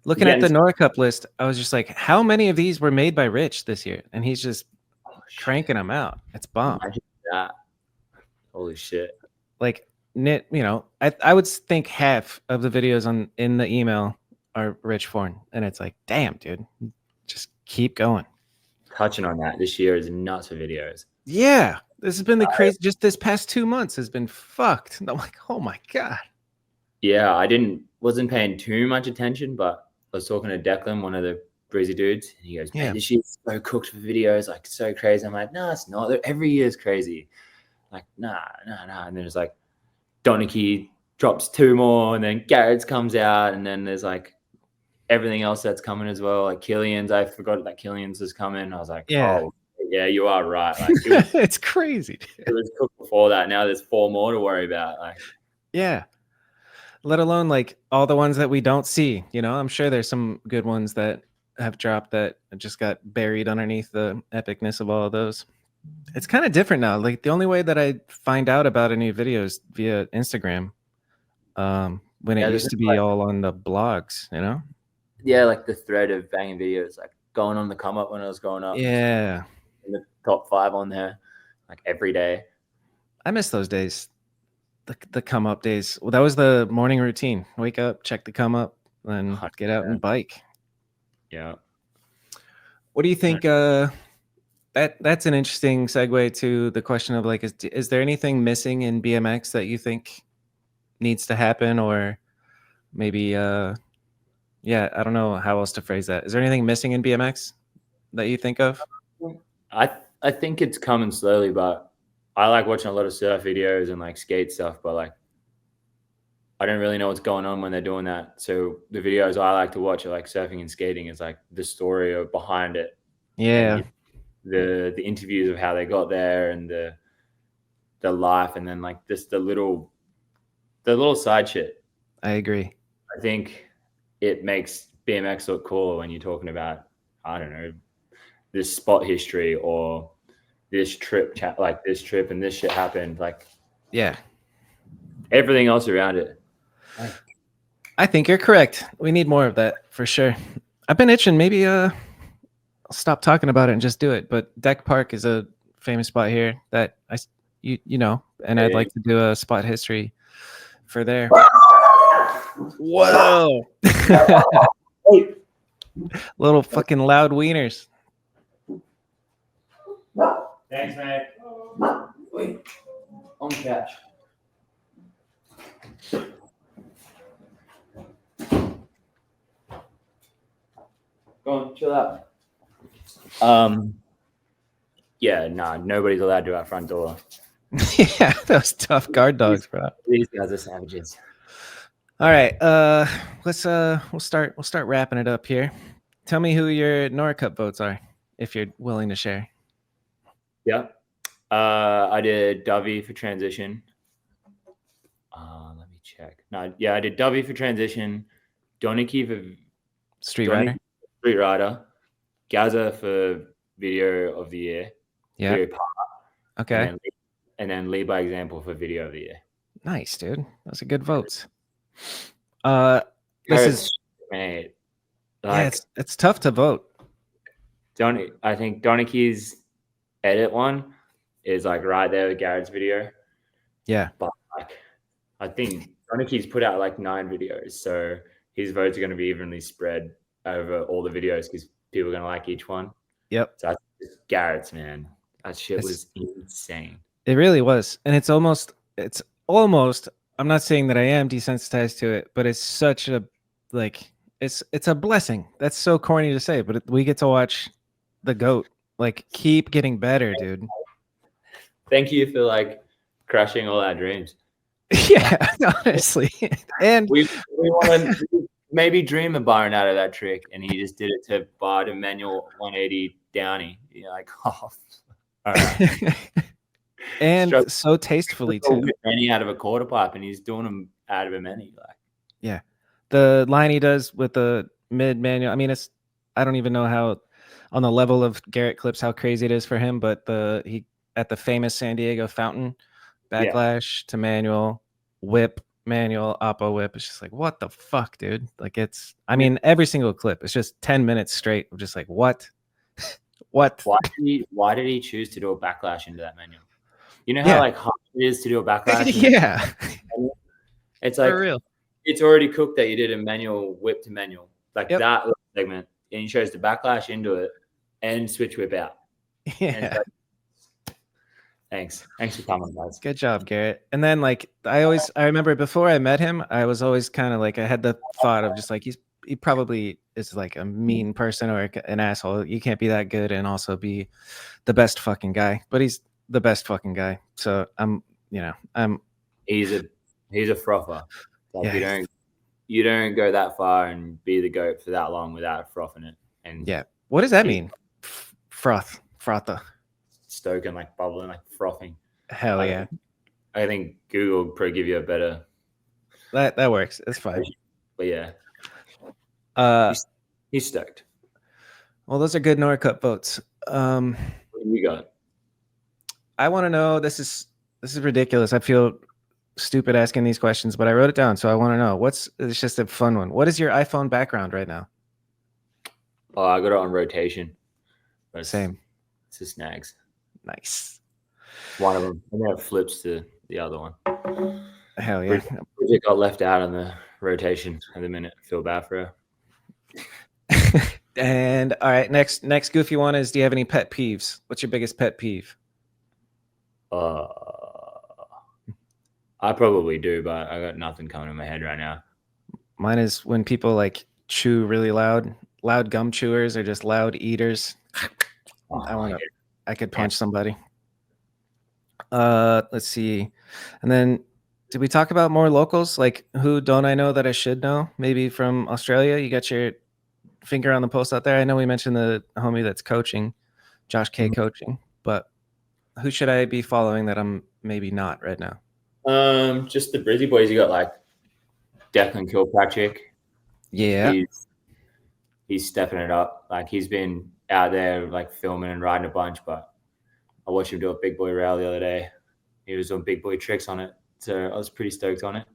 looking at the Nora Cup list, I was just like, how many of these were made by Rich this year? And he's just cranking them out. It's bomb. Imagine that. Holy shit. Like, you know, I would think half of the videos in the email are Rich Forne. And it's like, damn, dude, just keep going. Touching on that, this year is nuts for videos. Yeah. This has been the crazy, just this past 2 months has been fucked. And I'm like, oh my God. Yeah, wasn't paying too much attention, but I was talking to Declan, one of the breezy dudes, and he goes, man, this year's so cooked for videos, like so crazy. I'm like, no, it's not. Every year is crazy. Like, nah. And then it's like Donny drops 2 more, and then Garrett's comes out, and then there's like everything else that's coming as well. Like Killian's, I forgot that Killian's is coming. I was like, oh, yeah, you are right. Like it's crazy. It was cooked before that. Now there's 4 more to worry about. Like, yeah. Let alone like all the ones that we don't see, you know. I'm sure there's some good ones that have dropped that just got buried underneath the epicness of all of those. It's kind of different now. Like the only way that I find out about a new video is via Instagram. When it used to be all on the blogs, you know? Yeah, like the thread of banging videos, like going on the come up when I was growing up. Yeah. In the top 5 on there, like every day. I miss those days. The come up days. Well, that was the morning routine. Wake up, check the come up, then get out and bike. Yeah. What do you think? That's an interesting segue to the question of like, is there anything missing in BMX that you think needs to happen, or maybe yeah, I don't know how else to phrase that. Is there anything missing in BMX that you think of? I think it's coming slowly, but I like watching a lot of surf videos and like skate stuff, but like I don't really know what's going on when they're doing that. So the videos I like to watch are like surfing and skating, is like the story of behind it. Yeah, And the interviews of how they got there and the life, and then like just the little side shit. I agree. I think it makes BMX look cooler when you're talking about, I don't know, this spot history or this trip, like this trip and this shit happened, like Yeah, everything else around it. I think you're correct. We need more of that for sure. I've been itching. Maybe I'll stop talking about it and just do it. But Deck Park is a famous spot here that you know, and I'd like to do a spot history for there. Whoa! Little fucking loud wieners. Thanks, man. Wait, on the couch. Go on, chill out. Yeah, nah, nobody's allowed to our front door. Yeah, those tough guard dogs, bro. These guys are savages. All right, we'll start wrapping it up here. Tell me who your Nora Cup votes are, if you're willing to share. Yeah. I did Dovey for transition. Let me check. No, yeah, I did Dovey for transition, Donny for Street Rider. Gaza for video of the year. Yeah. Video part, Okay. and then Lead by Example for video of the year. Nice, dude. Those are good votes. This is mate. Like, yeah, it's tough to vote. Donny, I think Donny's edit one is like right there with Garrett's video. Yeah. But like, I think Donny's put out like 9 videos, so his votes are going to be evenly spread over all the videos because people are going to like each one. Yep. So that's Garrett's, man. That shit was insane. It really was. And it's almost, I'm not saying that I am desensitized to it, but it's such a, like, it's a blessing. That's so corny to say, but we get to watch the GOAT, like, keep getting better, dude. Thank you for, like, crushing all our dreams. Yeah, honestly. And we want to maybe dream of Byron out of that trick, and he just did it to Bard and manual 180 Downey. You're like, oh, all right. And so tastefully too. Many out of a quarter pipe, and he's doing them out of a many. Like, yeah, the line he does with the mid manual. I mean, I don't even know how on the level of Garrett clips how crazy it is for him, but he at the famous San Diego fountain backlash to manual whip, manual oppo whip. It's just like, what the fuck, dude? Like, I mean, every single clip, it's just 10 minutes straight of just like, what? What? Why did he choose to do a backlash into that manual? You know how like hard it is to do a backlash? Yeah. It's like, for real. It's already cooked that you did a manual whip to manual, like that segment, and you chose to backlash into it and switch whip out. Yeah. Thanks for coming, guys. Good job, Garrett. And then like I remember before I met him, I was always kind of like, I had the thought of just like, he probably is like a mean person or an asshole. You can't be that good and also be the best fucking guy, but he's the best fucking guy. So he's a frother. Like, you don't go that far and be the GOAT for that long without frothing it. And yeah, what does that mean? Frother. Stoking, like bubbling, like frothing. Hell yeah. I think Google would probably give you a better. That works. It's fine. But yeah. He's stoked. Well, those are good Nora Cup votes. What do you got? I want to know. This is ridiculous. I feel stupid asking these questions, but I wrote it down, so I want to know. It's just a fun one. What is your iPhone background right now? Oh, I got it on rotation. Same. It's a Snags. Nice. One of them. And then it flips to the other one. Hell yeah. Bridget got left out on the rotation at the minute. I feel bad for her. And all right, next goofy one is, do you have any pet peeves? What's your biggest pet peeve? I probably do, but I got nothing coming in my head right now. Mine is when people like chew really loud. Loud gum chewers or just loud eaters. I could punch somebody. Let's see. And then did we talk about more locals? Like who don't I know that I should know? Maybe from Australia. You got your finger on the pulse out there. I know we mentioned the homie that's coaching, Josh K coaching, but who should I be following that I'm maybe not right now? Just the Brizzy boys. You got like Declan Kilpatrick. Yeah. He's stepping it up. Like he's been out there like filming and riding a bunch, but I watched him do a big boy rail the other day. He was doing big boy tricks on it. So I was pretty stoked on it.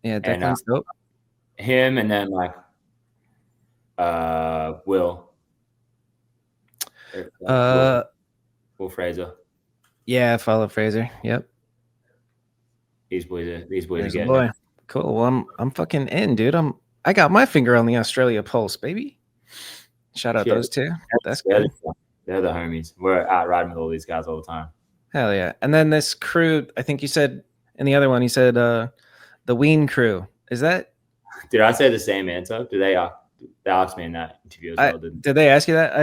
Yeah, Declan's dope. Him and then like Will. Will Fraser. Yeah, I follow Fraser. Yep. These boys are There's getting a boy. Cool. Well, I'm fucking in, dude. I got my finger on the Australia pulse, baby. Shout out those two. That's good. They're the homies. We're out riding with all these guys all the time. Hell yeah. And then this crew, I think you said in the other one, you said the Ween crew. Is that? Did I say the same answer? Did they asked me in that interview as well? Did they ask you that?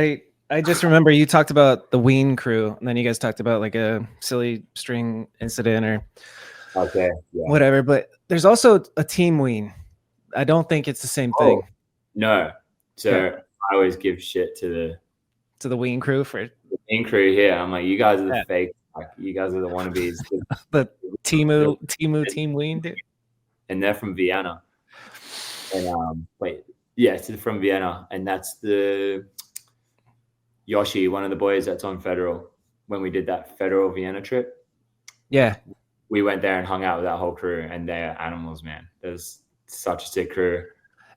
I just remember you talked about the Ween crew, and then you guys talked about like a silly string incident or whatever. But there's also a team Ween. I don't think it's the same thing. No. So I always give shit to the Ween crew for the Ween crew here. I'm like, you guys are the fake. Like, you guys are the wannabes. The Timu team Ween, dude. And they're from Vienna. And it's from Vienna, and that's the Yoshi, one of the boys that's on Federal. When we did that Federal Vienna trip, we went there and hung out with that whole crew, and they're animals, man. There's such a sick crew.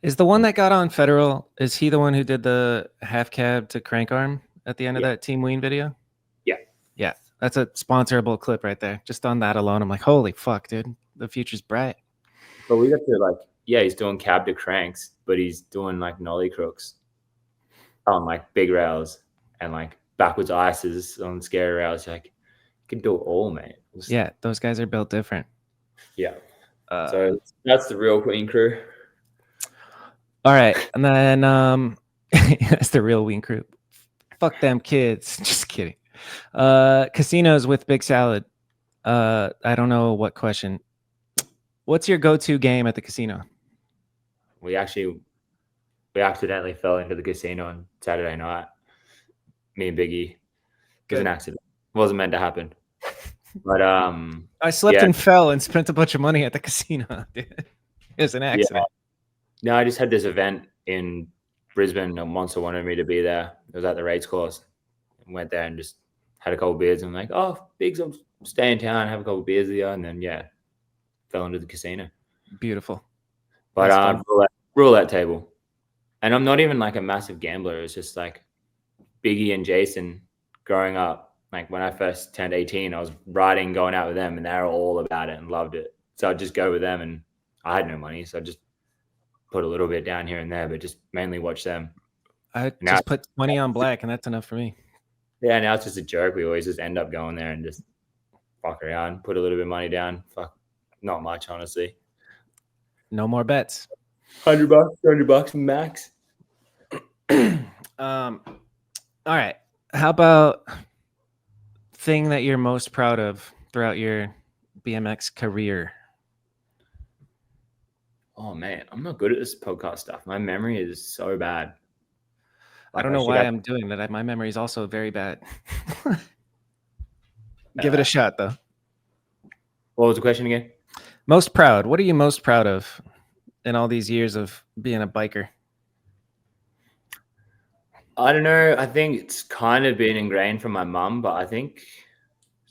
Is the one that got on Federal? Is he the one who did the half cab to crank arm at the end of that Team Ween video? Yeah, that's a sponsorable clip right there. Just on that alone, I'm like, holy fuck, dude, the future's bright. But we got to he's doing cab to cranks, but he's doing like nollie crooks on like big rails and like backwards ices on scary rails. Like, you can do it all, mate. Yeah, those guys are built different. Yeah. So that's the real Ween crew. All right, and then that's the real Ween crew. Fuck them kids. Just kidding. Casinos with Big Salad. I don't know what question. What's your go-to game at the casino? We accidentally fell into the casino on Saturday night. Me and Biggie. It was an accident. It wasn't meant to happen. But I slipped and fell and spent a bunch of money at the casino. It was an accident. No, I just had this event in Brisbane, and Monster wanted me to be there. It was at the race course. I went there and just had a couple of beers. And I'm like, oh, Biggs, I'll stay in town, have a couple of beers with you. And then, fell into the casino. Beautiful. But roulette table. And I'm not even like a massive gambler. It's just like Biggie and Jason growing up. Like when I first turned 18, I was riding, going out with them, and they were all about it and loved it. So I'd just go with them, and I had no money. So I just put a little bit down here and there, but just mainly watch them. I just put 20 on black, and that's enough for me. Yeah, now it's just a joke. We always just end up going there and just fuck around, put a little bit of money down. Fuck, not much, honestly. No more bets. $100, $200 max. All right. How about thing that you're most proud of throughout your BMX career? Oh man, I'm not good at this podcast stuff. My memory is so bad. I don't know why I'm doing that. My memory is also very bad. Give it a shot, though. What was the question again? Most proud. What are you most proud of in all these years of being a biker? I don't know. I think it's kind of been ingrained from my mum, but I think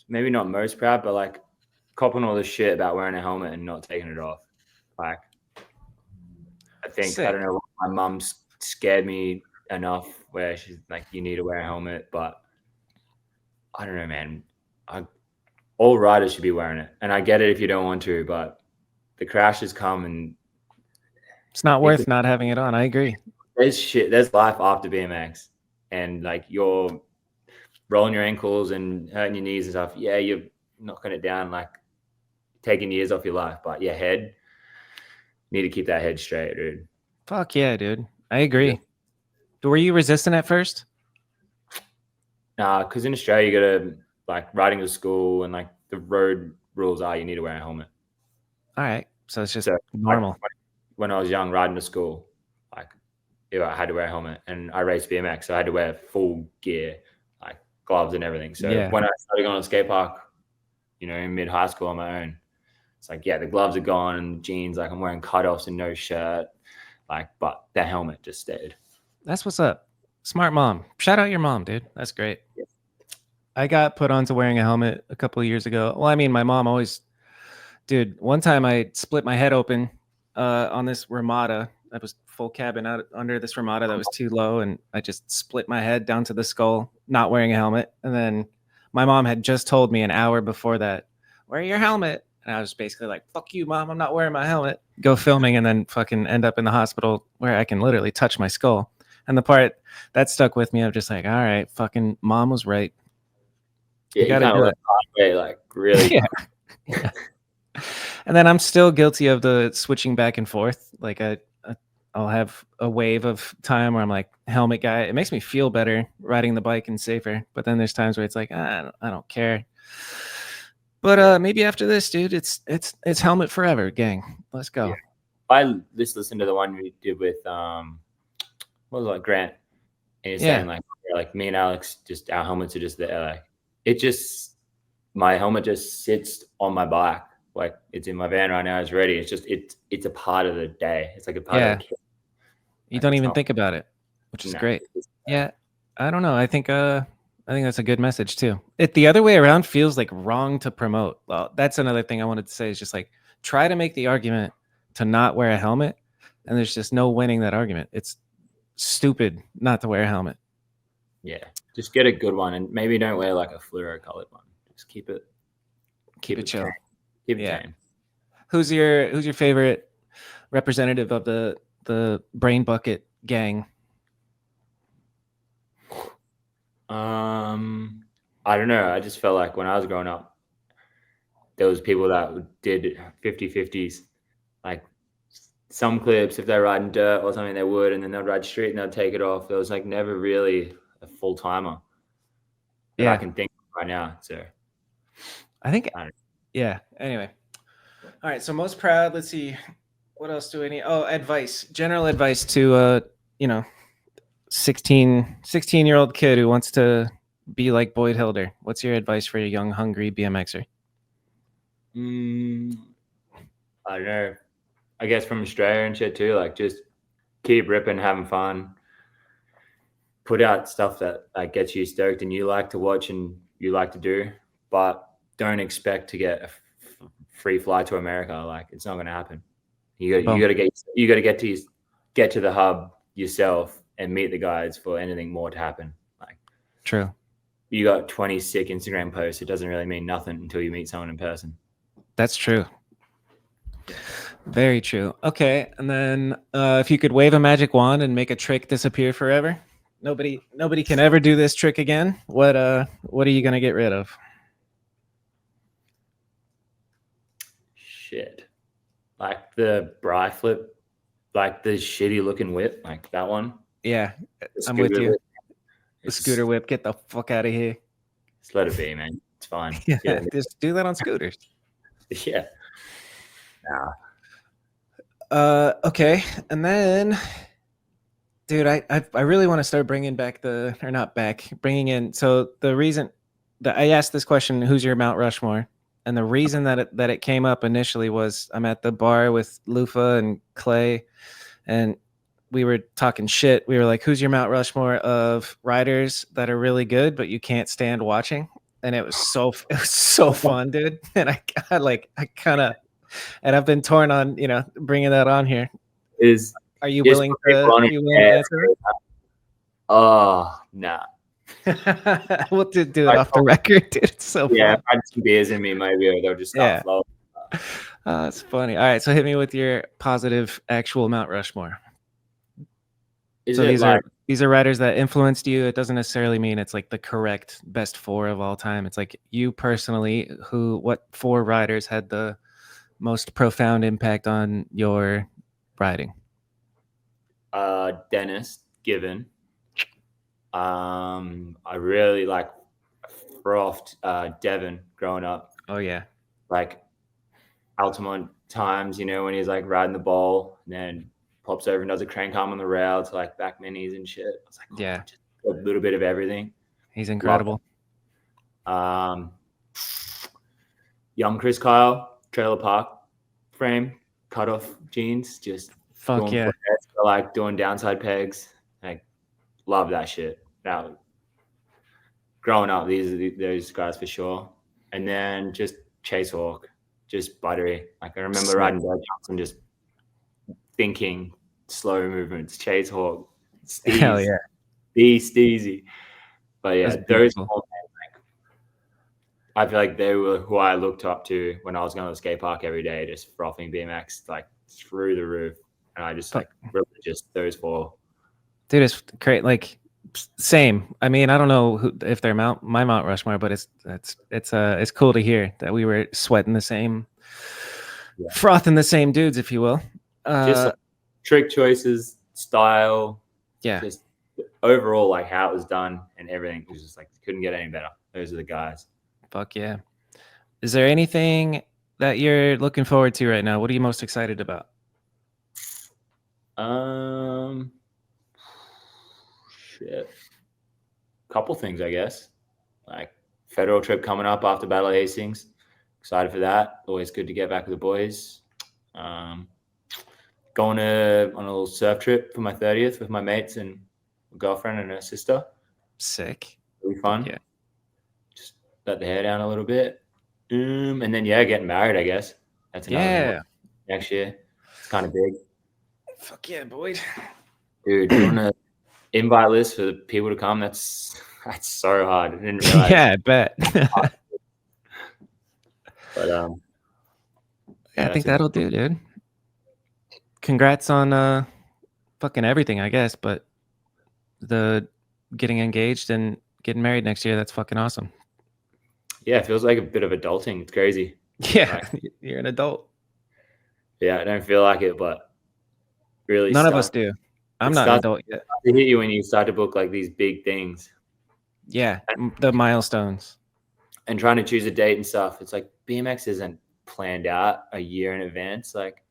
maybe not most proud, but like copping all this shit about wearing a helmet and not taking it off. Like, I think, I don't know, my mum's scared me enough where she's like, you need to wear a helmet, but I don't know, man. All riders should be wearing it. And I get it if you don't want to, but the crashes come and it's not worth not having it on. I agree. There's life after BMX, and like you're rolling your ankles and hurting your knees and stuff. Yeah, you're knocking it down like taking years off your life. But yeah, head, need to keep that head straight, dude. Fuck yeah, dude. I agree. Yeah. Were you resistant at first? Nah, because in Australia, you gotta like riding to school and like the road rules are you need to wear a helmet. All right. So it's just So normal. like, when I was young, riding to school, like I had to wear a helmet, and I raced BMX, so I had to wear full gear, like gloves and everything. So Yeah. when I started going to skate park, you know, in mid high school on my own, it's like, yeah, the gloves are gone and the jeans, like I'm wearing cutoffs and no shirt, like, but the helmet just stayed. That's what's up. Smart mom. Shout out your mom, dude. That's great. Yeah. I got put onto wearing a helmet a couple of years ago. Well, I mean, my mom always, dude, one time I split my head open on this Ramada. I was full cabin out under this Ramada that was too low, and I just split my head down to the skull, not wearing a helmet. And then my mom had just told me an hour before that, wear your helmet. And I was basically like, fuck you, mom, I'm not wearing my helmet. Go filming and then fucking end up in the hospital where I can literally touch my skull. And the part that stuck with me, I'm just like, all right, fucking mom was right. Yeah, you gotta kind do of it. way, like really. Yeah. And then I'm still guilty of the switching back and forth. Like I'll have a wave of time where I'm like helmet guy. It makes me feel better riding the bike and safer. But then there's times where it's like, I don't care. But maybe after this, dude, it's helmet forever, gang. Let's go. Yeah. I just listened to the one we did with what was it, like Grant, and he's saying like me and Alex, just our helmets are just there. Like it just, my helmet just sits on my bike, like it's in my van right now. It's ready. It's just it's a part of the day. It's like a part of the kit. You don't even think about it, which is great. Yeah, I don't know. I think that's a good message too. It the other way around feels like wrong to promote. Well, that's another thing I wanted to say is just like try to make the argument to not wear a helmet, and there's just no winning that argument. It's stupid not to wear a helmet. Yeah, just get a good one, and maybe don't wear like a fluoro colored one. Just keep it chill. Tame. Keep it tame. Who's your favorite representative of the Brain Bucket gang? I don't know. I just felt like when I was growing up, there was people that did 50-50s. Like some clips, if they're riding dirt or something, they would, and then they'd ride street and they'd take it off. There was like never really a full timer that I can think of right now. So I think, yeah. Anyway, all right. So most proud. Let's see. What else do we need? Oh, advice. General advice to 16-year-old kid who wants to be like Boyd Hilder. What's your advice for a young, hungry BMXer? I don't know. I guess from Australia and shit too. Like just keep ripping, having fun. Put out stuff that like gets you stoked and you like to watch and you like to do, but don't expect to get a free flight to America. Like it's not going to happen. You got to get to the hub yourself and meet the guys for anything more to happen. Like true. You got 20 sick Instagram posts. It doesn't really mean nothing until you meet someone in person. That's true. Very true. Okay, and then if you could wave a magic wand and make a trick disappear forever, nobody can ever do this trick again. What are you gonna get rid of? Shit, like the bri flip, like the shitty looking whip, like that one. Yeah, I'm with you. The scooter whip, get the fuck out of here. Just let it be, man. It's fine. Yeah, just do that on scooters. Yeah. Okay, and then, dude, I really want to start bringing in. So the reason that I asked this question, who's your Mount Rushmore? And the reason that it came up initially was I'm at the bar with Lufa and Clay, and we were talking shit. We were like, who's your Mount Rushmore of riders that are really good, but you can't stand watching? And it was so fun, dude. And and I've been torn on, bringing that on here. Are you willing to answer? Oh, nah. We'll do it off the record, dude. It's so fun. Yeah, if I had some beers in me, maybe they'll just start flowing. That's funny. All right, so hit me with your positive actual Mount Rushmore. These are riders that influenced you. It doesn't necessarily mean it's like the correct best four of all time. It's like you personally, what four riders had the most profound impact on your riding? Dennis Given. I really like frothed Devon growing up. Oh yeah. Like Altamont times, when he's like riding the ball and then pops over and does a crank arm on the rail to like back minis and shit. I was like, Yeah. just a little bit of everything. He's incredible. Young Chris Kyle, trailer park frame, cut off jeans, just Fuck yeah. like doing downside pegs. Like, love that shit. Now, growing up, those guys for sure. And then just Chase Hawk, just buttery. Like I remember riding bird jumps and just thinking slow movements. Chase Hawk, Steez, Hell yeah. Steezy. But yeah, those beautiful. I feel like they were who I looked up to when I was going to the skate park every day, just frothing BMX like through the roof. And I just like really just those four. Dude, it's great. Like same. I mean, I don't know if they're my Mount Rushmore, but it's cool to hear that we were sweating the same, frothing the same dudes, if you will. Just like trick choices, style, just overall like how it was done and everything was just like couldn't get any better. Those are the guys. Fuck yeah. Is there anything that you're looking forward to right now? What are you most excited about? Shit. Couple things, I guess. Like federal trip coming up after Battle of Hastings. Excited for that. Always good to get back with the boys. Going on a little surf trip for my 30th with my mates and a girlfriend and her sister. Sick. It'll be fun. Yeah. Just let the hair down a little bit. And then getting married, I guess. That's another one next year. It's kind of big. Fuck yeah, boy. Dude, doing an invite list for the people to come, that's so hard. I didn't realize. Yeah, I bet. But I think that'll do, dude. Congrats on fucking everything, I guess, but the getting engaged and getting married next year, that's fucking awesome. Yeah, it feels like a bit of adulting. It's crazy. Yeah, you're an adult. Yeah, I don't feel like it, but really none of us do. I'm not an adult yet. It hit you when you start to book like these big things. Yeah, the milestones. And trying to choose a date and stuff. It's like BMX isn't planned out a year in advance. Like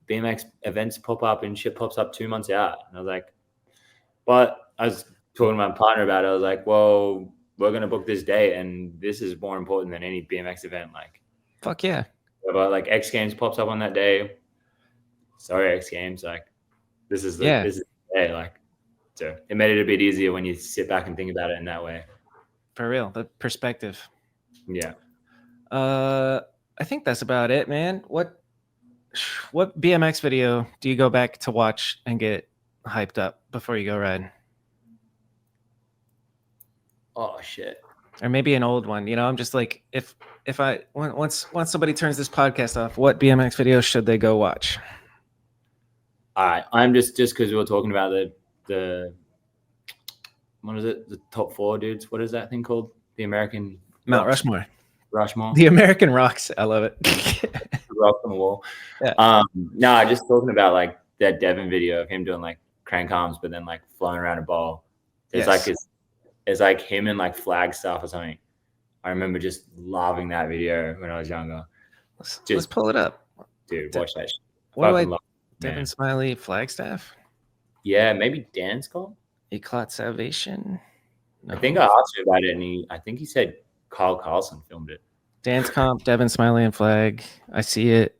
BMX events pop up and shit pops up 2 months out. And I was like, but I was talking to my partner about it. I was like, well, we're going to book this date and this is more important than any BMX event. Like, fuck yeah. But like X Games pops up on that day. Sorry, X Games. Like, this is the day. Like, so it made it a bit easier when you sit back and think about it in that way. For real, the perspective. Yeah. I think that's about it, man. What BMX video do you go back to watch and get hyped up before you go ride? Oh shit. Or maybe an old one. I'm just like, if once somebody turns this podcast off, what BMX video should they go watch? All right, I'm just because we were talking about the what is it? The top 4 dudes. What is that thing called? The American Mount Rushmore. Rushmore. The American Rocks. I love it. Rock on the wall. Yeah. No, just talking about like that Devon video of him doing like crank arms, but then like flying around a ball. It's like him in like flag stuff or something. I remember just loving that video when I was younger. Let's pull it up. Dude, watch that shit. What do I Devon Smiley Flagstaff? Yeah, maybe Dan's call? Eclat Salvation? No. I think I asked him about it and I think he said Kyle Carlson filmed it. Dance comp, Devon Smiley and flag. I see it.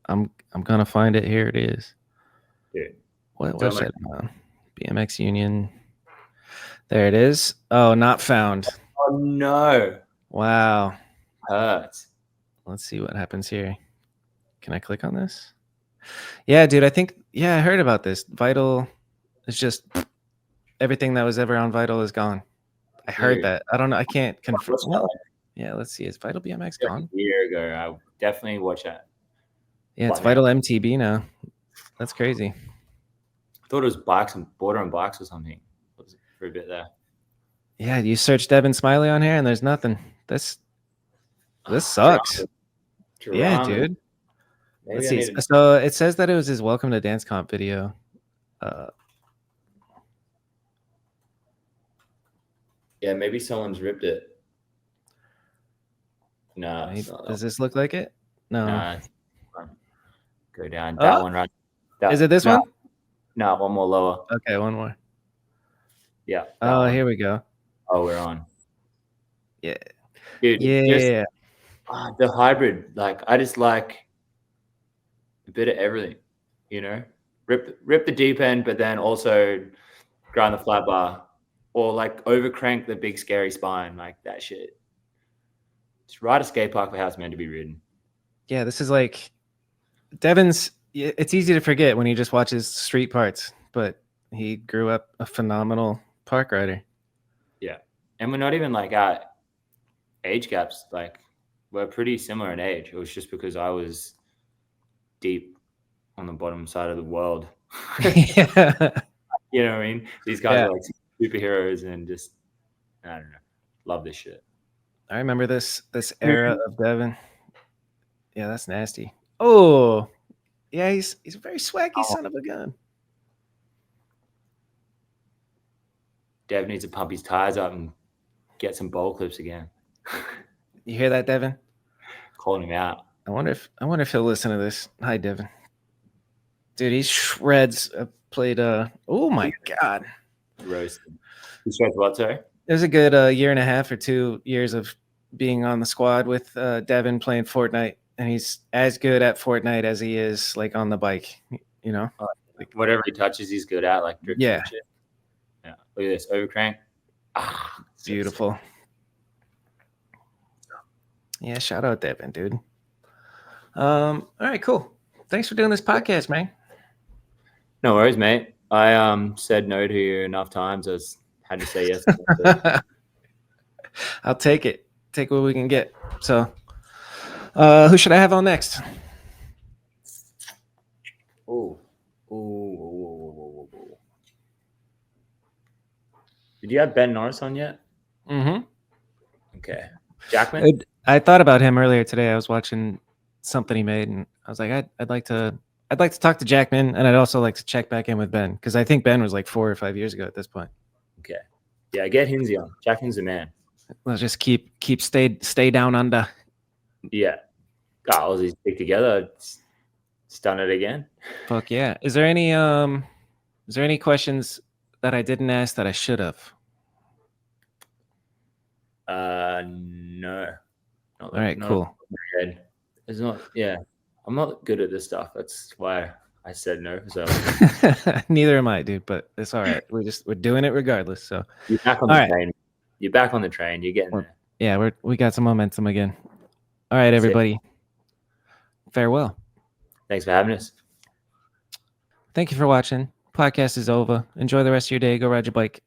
I'm gonna find it. Here it is. Dude. What website? BMX Union. There it is. Oh, not found. Oh no. Wow. Hurts. Let's see what happens here. Can I click on this? Yeah, dude. I heard about this. Vital is just everything that was ever on Vital is gone. I heard that. I don't know. I can't confirm. Yeah, let's see. Is Vital BMX gone? A year ago, I definitely watch that. Yeah, it's Vital MTB now. That's crazy. I thought it was bikes and border on bikes or something. It was for a bit there. Yeah, you search Devon Smiley on here and there's nothing. This sucks. Yeah, Drama. dude. Maybe Let's I see. need to- So it says that it was his Welcome to Dance Comp video. Yeah, maybe someone's ripped it. No, it's not Does that this look like it? No. one. Nah, it's fine. Go down. That one right. Is it this no, one? No, one more lower. Okay, one more. Yeah. Oh, one. here we go. Oh, we're on. Yeah. Dude, Yeah. the hybrid, like I just like a bit of everything, you know? Rip the deep end, but then also grind the flat bar. Or like overcrank the big scary spine, like that shit. Just ride a skate park for how it's meant to be ridden. Yeah, this is like Devin's. It's easy to forget when he just watches street parts, but he grew up a phenomenal park rider. Yeah. And we're not even like at age gaps. Like we're pretty similar in age. It was just because I was deep on the bottom side of the world. Yeah. You know what I mean? These guys are like superheroes and just, I don't know. Love this shit. I remember this era of Devin. Yeah, that's nasty. Oh, yeah, he's a very swaggy son of a gun. Dev needs to pump his tires up and get some bowl clips again. You hear that, Devin? Calling him out. I wonder if he'll listen to this. Hi, Devin. Dude, he shreds. Played. Oh my god. Roasted. He shreds what, sorry? It was a good year and a half or 2 years of being on the squad with Devin playing Fortnite, and he's as good at Fortnite as he is like on the bike. You know, like whatever he touches, he's good at. Like drifting yeah, and shit. Yeah. Look at this overcrank. Beautiful. Yeah, shout out Devin, dude. All right, cool. Thanks for doing this podcast, man. No worries, mate. I said no to you enough times. I had to say yes. I'll take it. Take what we can get. So, who should I have on next? Oh. Did you have Ben Norris on yet? Mm-hmm. Okay. Jackman? I thought about him earlier today. I was watching something he made, and I was like, I'd like to talk to Jackman, and I'd also like to check back in with Ben because I think Ben was like 4 or 5 years ago at this point. Okay. Yeah, get Hinsey on. Jackman's the man. Let's just keep stay down under. Yeah. God, Aussies stick together. It's done it again. Fuck yeah. Is there any questions that I didn't ask that I should have? No. All right, cool. It's not. Yeah, I'm not good at this stuff. That's why I said no. So neither am I, dude. But it's all right. We're doing it regardless. So you're back on the train. You're back on the train. You're getting there. Yeah, we got some momentum again. All right, everybody. Farewell. Thanks for having us. Thank you for watching. Podcast is over. Enjoy the rest of your day. Go ride your bike.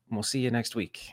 We'll see you next week.